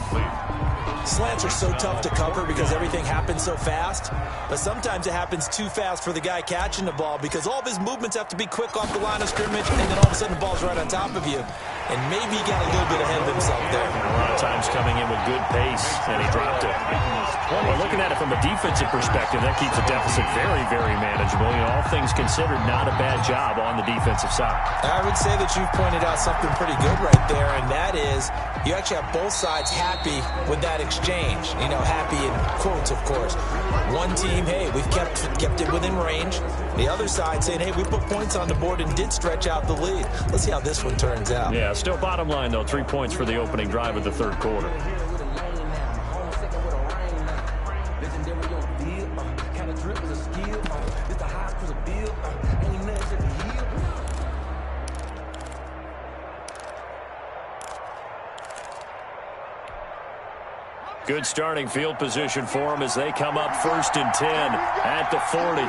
Slants are so tough to cover because everything happens so fast, but sometimes it happens too fast for the guy catching the ball because all of his movements have to be quick off the line of scrimmage, and then all of a sudden the ball's right on top of you. And maybe he got a little bit ahead of himself there. A lot of times coming in with good pace, and he dropped it. Well, looking at it from a defensive perspective, that keeps the deficit very, very manageable. You know, all things considered, not a bad job on the defensive side. I would say that you've pointed out something pretty good right there, and that is you actually have both sides happy with that exchange. You know, happy in quotes, of course. One team, hey, we've kept it within range. The other side saying, hey, we put points on the board and did stretch out the lead. Let's see how this one turns out. Yeah, still bottom line, though, 3 points for the opening drive of the third quarter. Good starting field position for them as they come up 1st and 10 at the 40.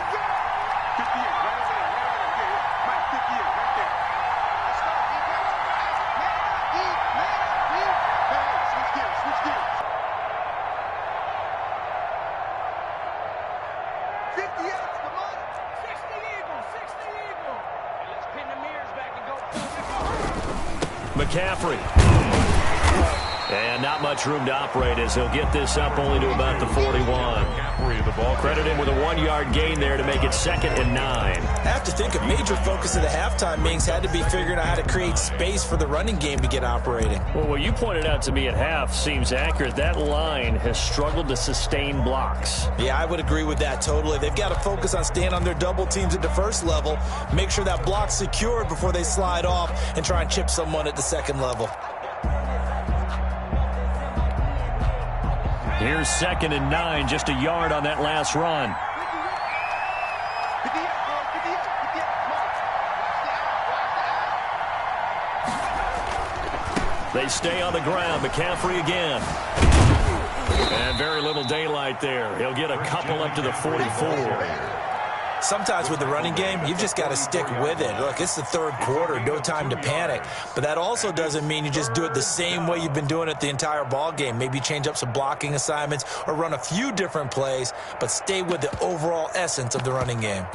McCaffrey. And not much room to operate as he'll get this up only to about the 41. Credit him with a 1-yard gain there to make it 2nd and 9. I have to think a major focus of the halftime meetings had to be figuring out how to create space for the running game to get operating. Well, what you pointed out to me at half seems accurate. That line has struggled to sustain blocks. Yeah, I would agree with that totally. They've got to focus on staying on their double teams at the first level, make sure that block's secured before they slide off and try and chip someone at the second level. Here's 2nd and 9, just a yard on that last run. They stay on the ground. McCaffrey again. And very little daylight there. He'll get a couple up to the 44. Sometimes with the running game, you've just got to stick with it. Look, it's the third quarter, no time to panic. But that also doesn't mean you just do it the same way you've been doing it the entire ball game. Maybe change up some blocking assignments or run a few different plays, but stay with the overall essence of the running game.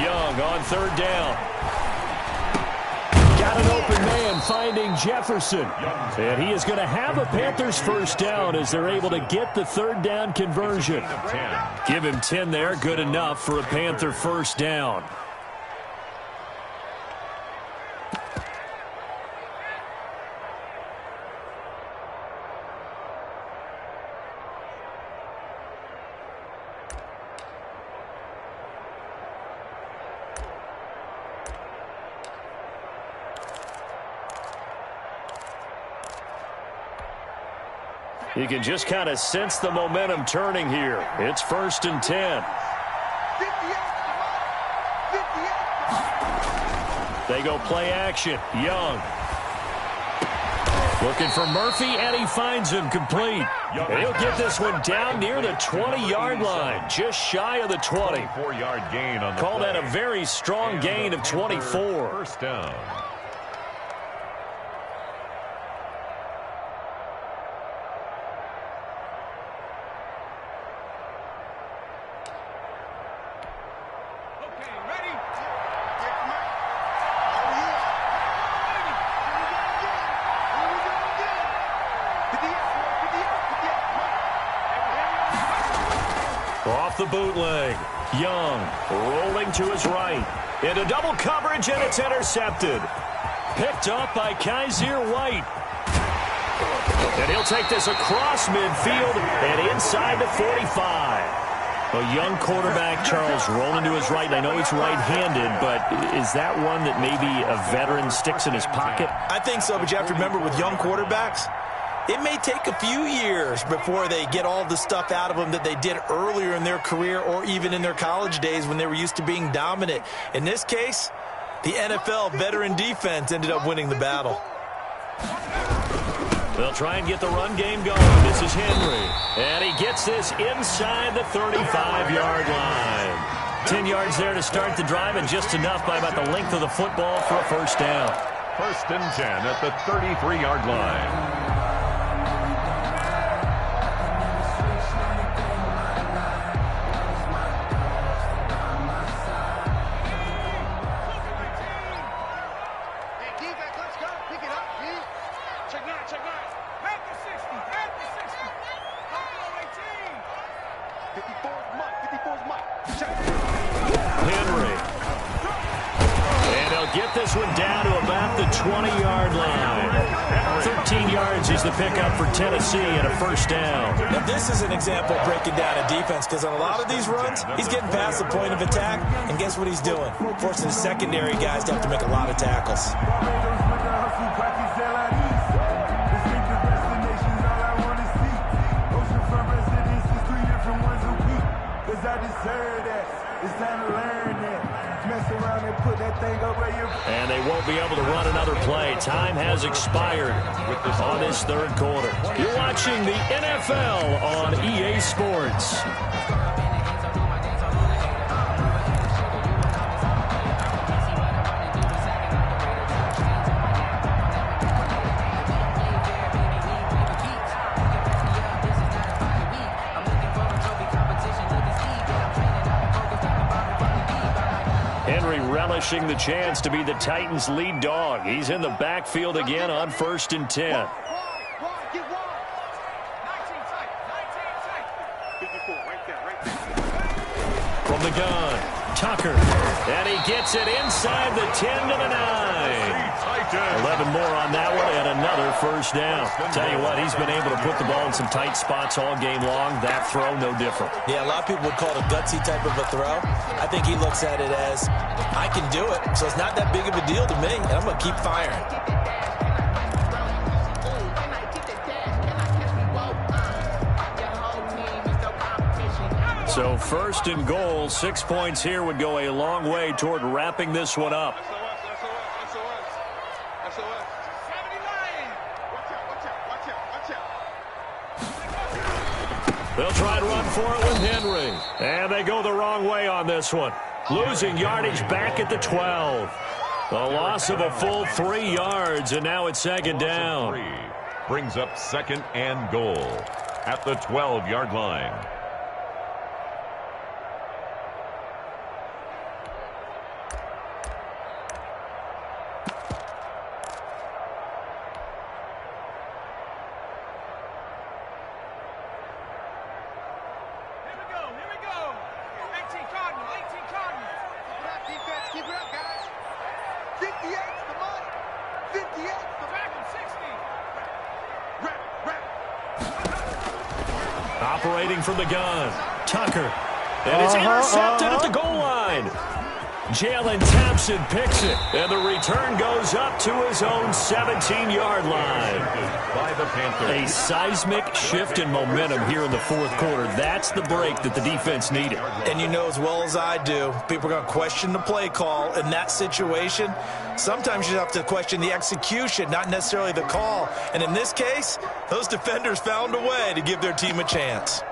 Young on 3rd down. Got an open man finding Jefferson. And he is going to have a Panthers 1st down as they're able to get the 3rd down conversion. Give him 10 there. Good enough for a Panther 1st down. You can just kind of sense the momentum turning here. It's 1st and 10. They go play action. Young. Looking for Murphy, and he finds him complete. And he'll get this one down near the 20-yard line, just shy of the 20. 4-yard gain on the Call play. that a very strong gain of 24. 1st down. Off the bootleg. Young rolling to his right. Into double coverage, and it's intercepted. Picked up by Kaiser White. And he'll take this across midfield and inside the 45. A young quarterback, Charles, rolling to his right. I know he's right-handed, but is that one that maybe a veteran sticks in his pocket? I think so, but you have to remember with young quarterbacks, it may take a few years before they get all the stuff out of them that they did earlier in their career or even in their college days when they were used to being dominant. In this case, the NFL veteran defense ended up winning the battle. They'll try and get the run game going. This is Henry. And he gets this inside the 35-yard line. 10 yards there to start the drive, and just enough by about the length of the football for a 1st down. 1st and 10 at the 33-yard line. Henry. And they'll get this one down to about the 20-yard line. 13 yards is the pickup for Tennessee and a 1st down. Now, this is an example of breaking down a defense, because on a lot of these runs, he's getting past the point of attack, and guess what he's doing? Forcing the secondary guys to have to make a lot of tackles. I deserve that. It's time to learn that. Mess around and put that thing up where you... And they won't be able to run another play. Time has expired on this third quarter. You're watching the NFL on EA Sports. Relishing the chance to be the Titans' lead dog. He's in the backfield again on 1st and 10. From the gun, Tucker. And he gets it inside the 10 to the 9. 11 more on that one and another first down. Tell you what, he's been able to put the ball in some tight spots all game long. That throw, no different. Yeah, a lot of people would call it a gutsy type of a throw. I think he looks at it as, I can do it, so it's not that big of a deal to me, and I'm going to keep firing. So 1st and goal, 6 points here would go a long way toward wrapping this one up. They'll try to run for it with Henry. And they go the wrong way on this one. Losing yardage back at the 12. A loss of a full 3 yards, and now it's 2nd down. Brings up 2nd and goal at the 12-yard line. Operating from the gun, Tucker. And it's intercepted at the goal line. Jalen Thompson picks it, and the return goes up to his own 17-yard line. By the Panthers. A seismic shift in momentum here in the 4th quarter. That's the break that the defense needed. And you know as well as I do, people are going to question the play call in that situation. Sometimes you have to question the execution, not necessarily the call. And in this case, those defenders found a way to give their team a chance.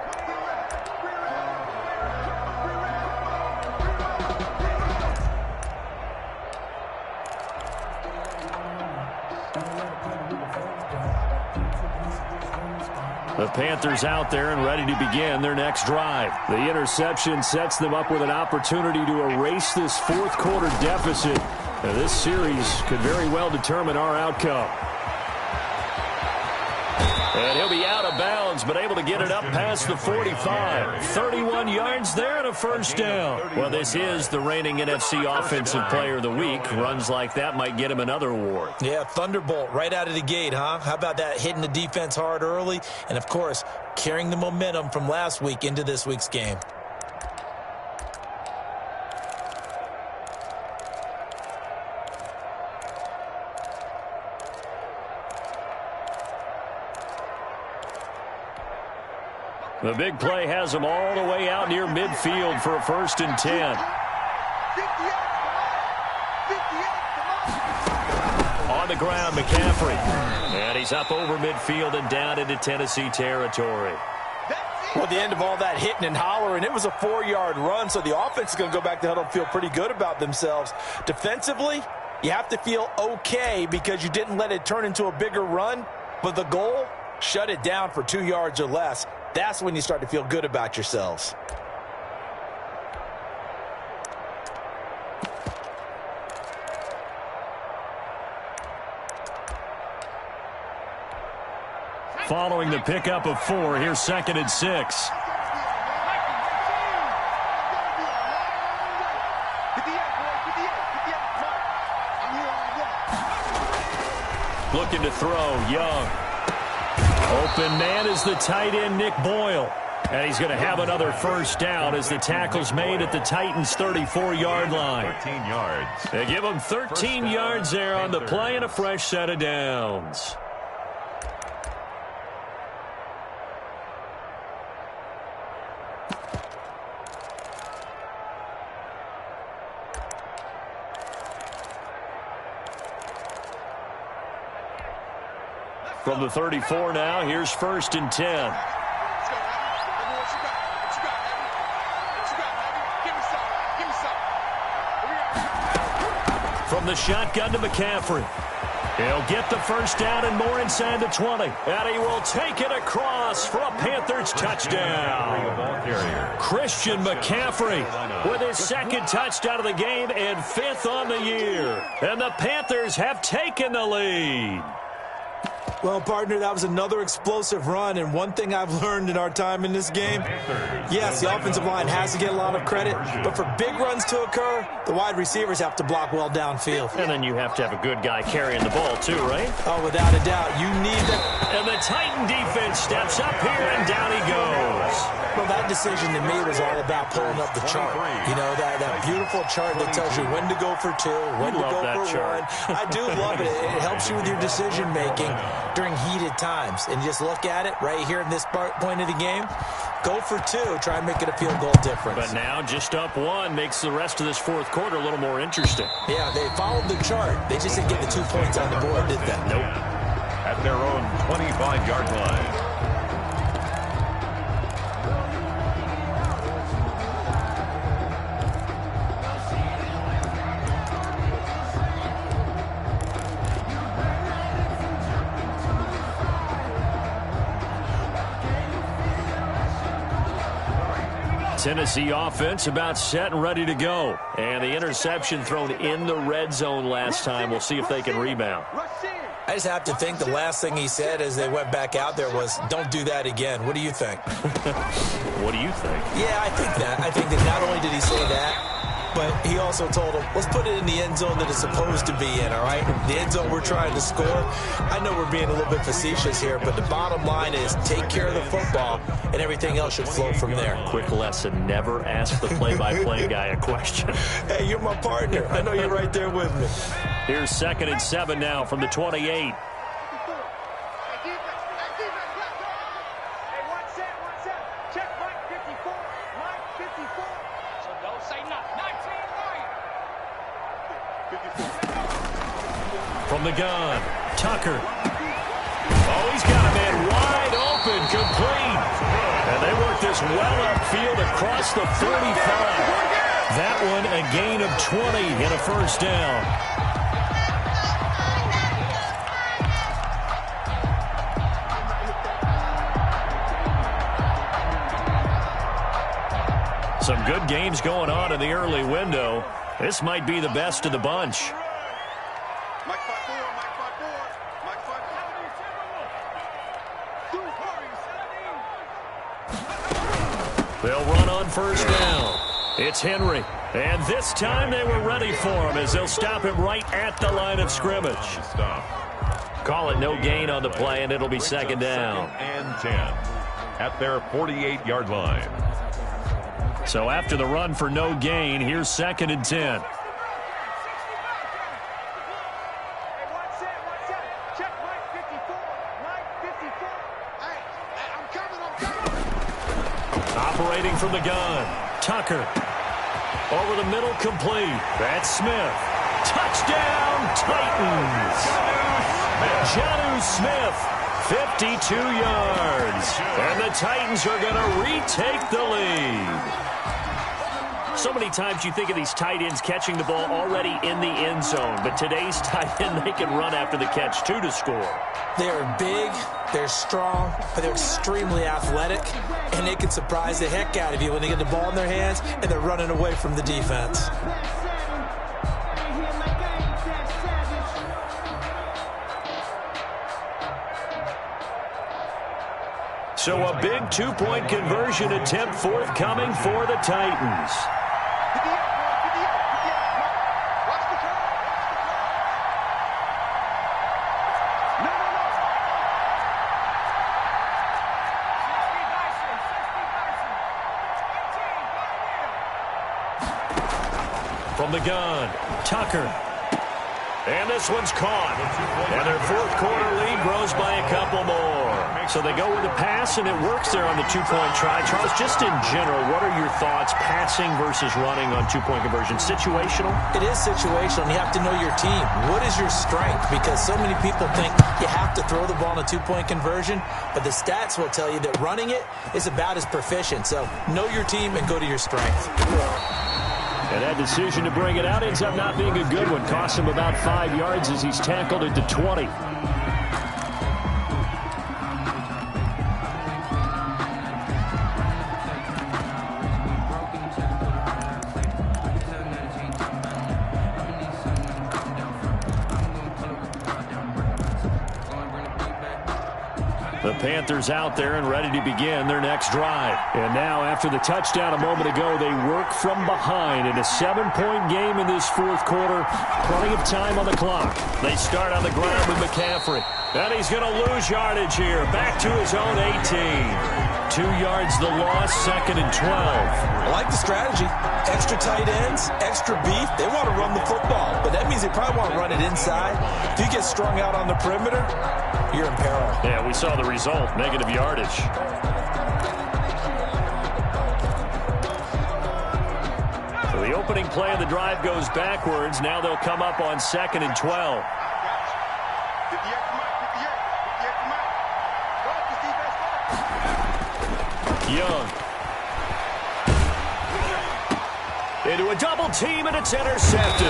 The Panthers out there and ready to begin their next drive. The interception sets them up with an opportunity to erase this 4th quarter deficit. And this series could very well determine our outcome. And he'll be out of bounds, but able to get it up past the 45. 31 yards there and a first down. Well, this is the reigning NFC Offensive Player of the Week. Runs like that might get him another award. Yeah, Thunderbolt right out of the gate, huh? How about that, hitting the defense hard early? And, of course, carrying the momentum from last week into this week's game. The big play has them all the way out near midfield for a 1st and 10. On the ground, McCaffrey. And he's up over midfield and down into Tennessee territory. Well, the end of all that hitting and hollering, it was a 4-yard run, so the offense is going to go back to the huddle and feel pretty good about themselves. Defensively, you have to feel okay because you didn't let it turn into a bigger run, but the goal, shut it down for 2 yards or less. That's when you start to feel good about yourselves. Following the pickup of 4, here's 2nd and 6. Looking to throw, Young. Open man is the tight end, Nick Boyle. And he's going to have another first down as the tackle's made at the Titans' 34-yard line. 13 yards. They give him 13 yards there on the play and a fresh set of downs. From the 34 now, here's 1st and 10. From the shotgun to McCaffrey. He'll get the first down and more inside the 20. And he will take it across for a Panthers touchdown. Christian McCaffrey with his 2nd touchdown of the game and 5th on the year. And the Panthers have taken the lead. Well, partner, that was another explosive run, and one thing I've learned in our time in this game, yes, the offensive line has to get a lot of credit, but for big runs to occur, the wide receivers have to block well downfield. And then you have to have a good guy carrying the ball, too, right? Oh, without a doubt. You need that. And the Titan defense steps up here, and down he goes. Well, that decision to me was all about pulling up the chart. You know, that beautiful chart that tells you when to go for 2, when to go for 1. I do love it. It helps you with your decision-making during heated times. And just look at it right here in this point of the game. Go for 2. Try and make it a field goal difference. But now just up 1 makes the rest of this 4th quarter a little more interesting. Yeah, they followed the chart. They just didn't get the 2 points on the board, did they? Nope. At their own 25-yard line. Tennessee offense about set and ready to go. And the interception thrown in the red zone last time. We'll see if they can rebound. I just have to think the last thing he said as they went back out there was, don't do that again. What do you think? What do you think? Yeah, I think that. I think that not only did he say that, but he also told him, let's put it in the end zone that it's supposed to be in, all right? The end zone we're trying to score. I know we're being a little bit facetious here, but the bottom line is take care of the football, and everything else should flow from there. Quick lesson, never ask the play-by-play guy a question. Hey, you're my partner. I know you're right there with me. Here's 2nd and 7 now from the 28. From the gun, Tucker. Oh, he's got a man wide open, complete. And they work this well upfield across the 45. That one a gain of 20 and a first down. Some good games going on in the early window. This might be the best of the bunch. They'll run on first down. It's Henry. And this time they were ready for him as they'll stop him right at the line of scrimmage. Call it no gain on the play, and it'll be 2nd down. 2nd and 10 at their 48-yard line. So after the run for no gain, here's 2nd and 10. Operating from the gun, Tucker. Over the middle, complete. That's Smith. Touchdown, Titans. Jonnu Smith, 52 yards. And the Titans are going to retake the lead. So many times you think of these tight ends catching the ball already in the end zone. But today's tight end, they can run after the catch, too, to score. They're big, they're strong, but they're extremely athletic, and they can surprise the heck out of you when they get the ball in their hands and they're running away from the defense. So a big 2-point conversion attempt forthcoming for the Titans. From the gun, Tucker. And this one's caught. And their fourth quarter lead grows by a couple more. So they go with the pass, and it works there on the two-point try. Charles, just in general, what are your thoughts passing versus running on two-point conversion? Situational? It is situational, and you have to know your team. What is your strength? Because so many people think you have to throw the ball in a two-point conversion, but the stats will tell you that running it is about as proficient. So know your team and go to your strength. And that decision to bring it out ends up not being a good one. Costs him about 5 yards as he's tackled at the 20. The Panthers out there and ready to begin their next drive. And now, after the touchdown a moment ago, they work from behind in a 7-point game in this fourth quarter. Plenty of time on the clock. They start on the ground with McCaffrey. And he's going to lose yardage here. Back to his own 18. 2 yards the loss, 2nd and 12. I like the strategy. Extra tight ends, extra beef. They want to run the football, but that means they probably want to run it inside. If you get strung out on the perimeter, you're in peril. Yeah, we saw the result, negative yardage. So the opening play of the drive goes backwards. Now they'll come up on 2nd and 12. Young. Into a double team, and it's intercepted.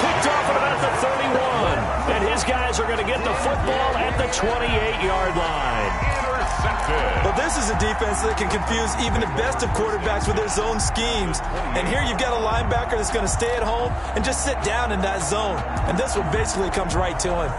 Picked off at about the 31. And his guys are going to get the football at the 28-yard line. Intercepted. Well, this is a defense that can confuse even the best of quarterbacks with their zone schemes. And here you've got a linebacker that's going to stay at home and just sit down in that zone. And this one basically comes right to him.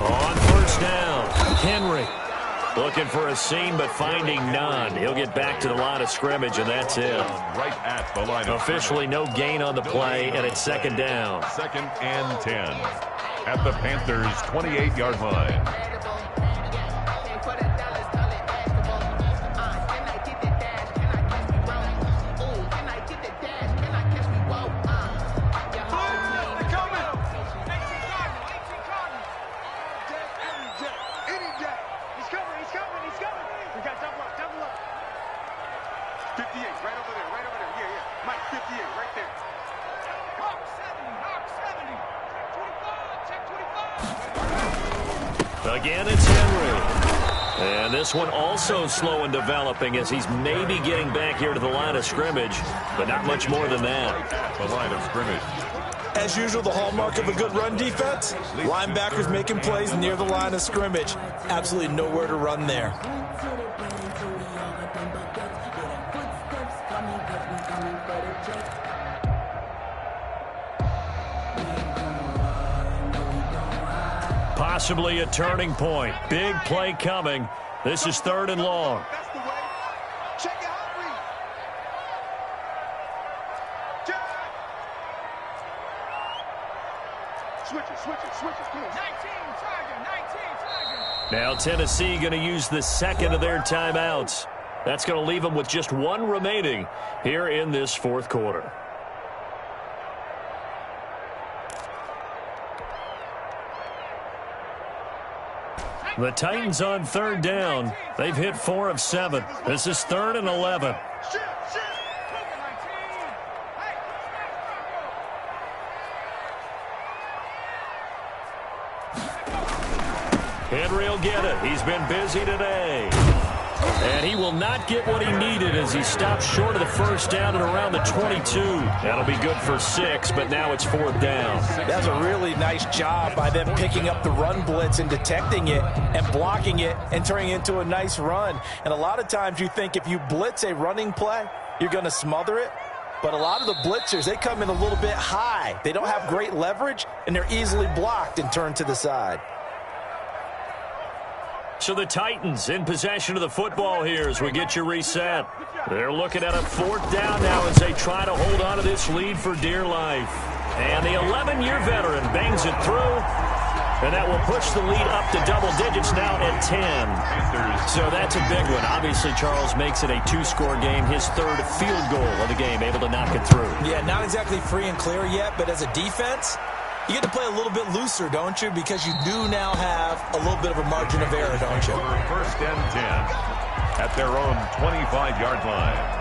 On first down, Henry looking for a seam but finding none. He'll get back to the line of scrimmage, and that's it. Right at the line of Officially no gain on the play, and it's 2nd down. 2nd and 10 at the Panthers' 28-yard line. Again, it's Henry. And this one also slow in developing as he's maybe getting back here to the line of scrimmage, but not much more than that. At the line of scrimmage. As usual, the hallmark of a good run defense, linebackers making plays near the line of scrimmage. Absolutely nowhere to run there. Possibly a turning point. Big play coming. This is 3rd and long. That's the way. Check it out, read. Check. Switch it, come on. 19, Tiger. Now Tennessee going to use the 2nd of their timeouts. That's going to leave them with just 1 remaining here in this 4th quarter. The Titans on 3rd down. They've hit 4 of 7. This is 3rd and 11. Henry will get it. He's been busy today. And he will not get what he needed as he stops short of the first down at around the 22. That'll be good for 6, but now it's 4th down. That's a really nice job by them picking up the run blitz and detecting it and blocking it and turning it into a nice run. And a lot of times you think if you blitz a running play, you're going to smother it. But a lot of the blitzers, they come in a little bit high. They don't have great leverage, and they're easily blocked and turned to the side. So the Titans in possession of the football here as we get you reset. They're looking at a 4th down now as they try to hold on to this lead for dear life. And the 11-year veteran bangs it through. And that will push the lead up to double digits now at 10. So that's a big one. Obviously, Charles makes it a 2-score game. His 3rd field goal of the game, able to knock it through. Yeah, not exactly free and clear yet, but as a defense, you get to play a little bit looser, don't you? Because you do now have a little bit of a margin of error, don't you? 1st and 10 at their own 25-yard line.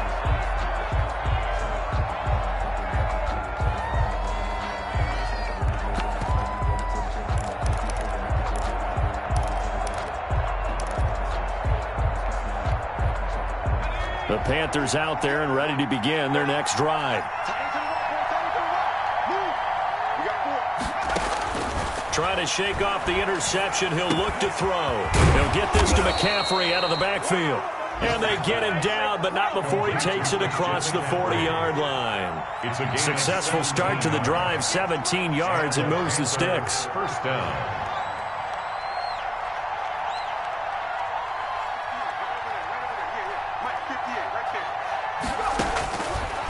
The Panthers out there and ready to begin their next drive. Trying to shake off the interception. He'll look to throw. He'll get this to McCaffrey out of the backfield. And they get him down, but not before he takes it across the 40-yard line. It's a successful start to the drive, 17 yards, and moves the sticks. 1st down.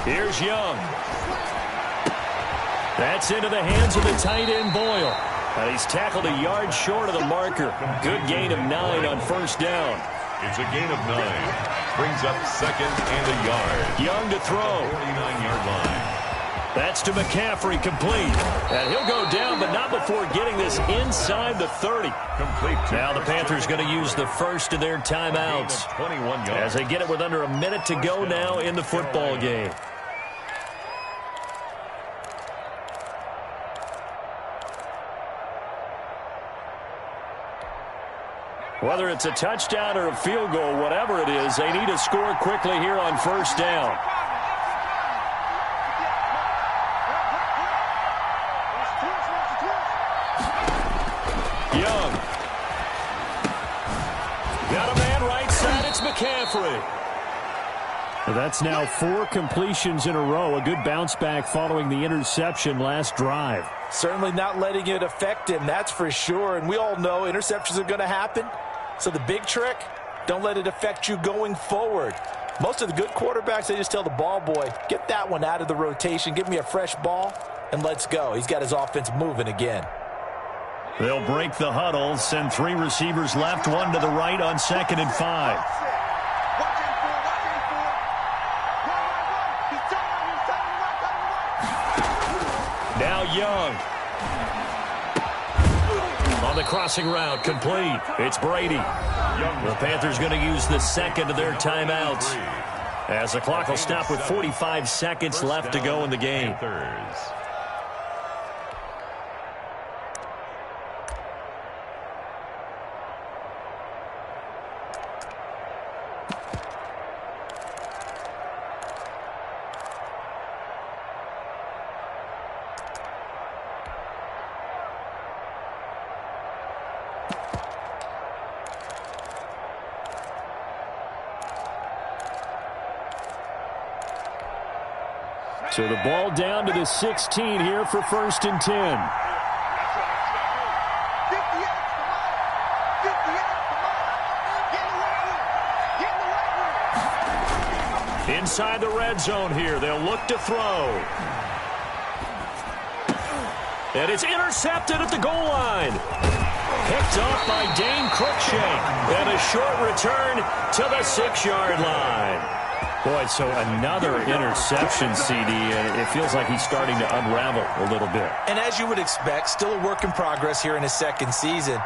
Here's Young. That's into the hands of the tight end, Boyle. And he's tackled a yard short of the marker. Good gain of 9 on 1st down. It's a gain of 9. Brings up 2nd and a yard. Young to throw. 49-yard line. That's to McCaffrey, complete. And he'll go down, but not before getting this inside the 30. Complete. Now the Panthers going to use the first of their timeouts 21 yards. as they get it with under a minute to go now in the football game. Whether it's a touchdown or a field goal, whatever it is, they need to score quickly here on 1st down. Young. Got a man right side. It's McCaffrey. That's now 4 completions in a row. A good bounce back following the interception last drive. Certainly not letting it affect him, that's for sure. And we all know interceptions are going to happen. So the big trick, don't let it affect you going forward. Most of the good quarterbacks, they just tell the ball boy, get that one out of the rotation, give me a fresh ball, and let's go. He's got his offense moving again. They'll break the huddle, send 3 receivers left, 1 to the right on 2nd and 5. Now Young. On the crossing route, complete. It's Brady. The Panthers going to use the 2nd of their timeouts, as the clock will stop with 45 seconds left to go in the game. So the ball down to the 16 here for 1st and 10. Inside the red zone here. They'll look to throw. And it's intercepted at the goal line. Picked off by Dane Cruikshank. And a short return to the 6-yard line. Boy, so another interception, CD, and it feels like he's starting to unravel a little bit. And as you would expect, still a work in progress here in his 2nd season.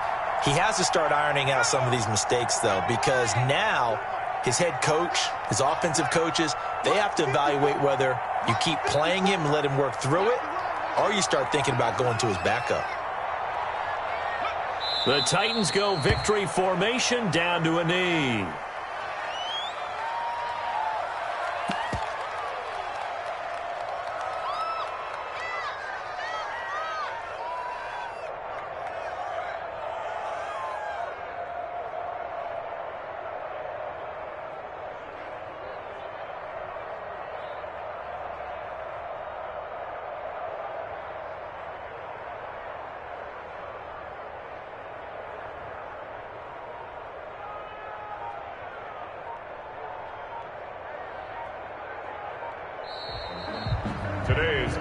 He has to start ironing out some of these mistakes, though, because now his head coach, his offensive coaches, they have to evaluate whether you keep playing him and let him work through it, or you start thinking about going to his backup. The Titans go victory formation down to a knee.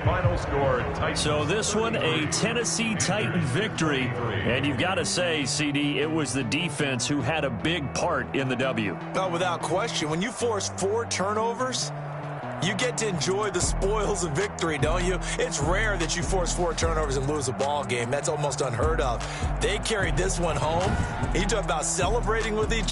Final score, Titans. So this one, a Tennessee Titan victory. And you've got to say, CD, it was the defense who had a big part in the W. Oh, without question. When you force 4 turnovers, you get to enjoy the spoils of victory, don't you? It's rare that you force 4 turnovers and lose a ball game. That's almost unheard of. They carried this one home. You talk about celebrating with each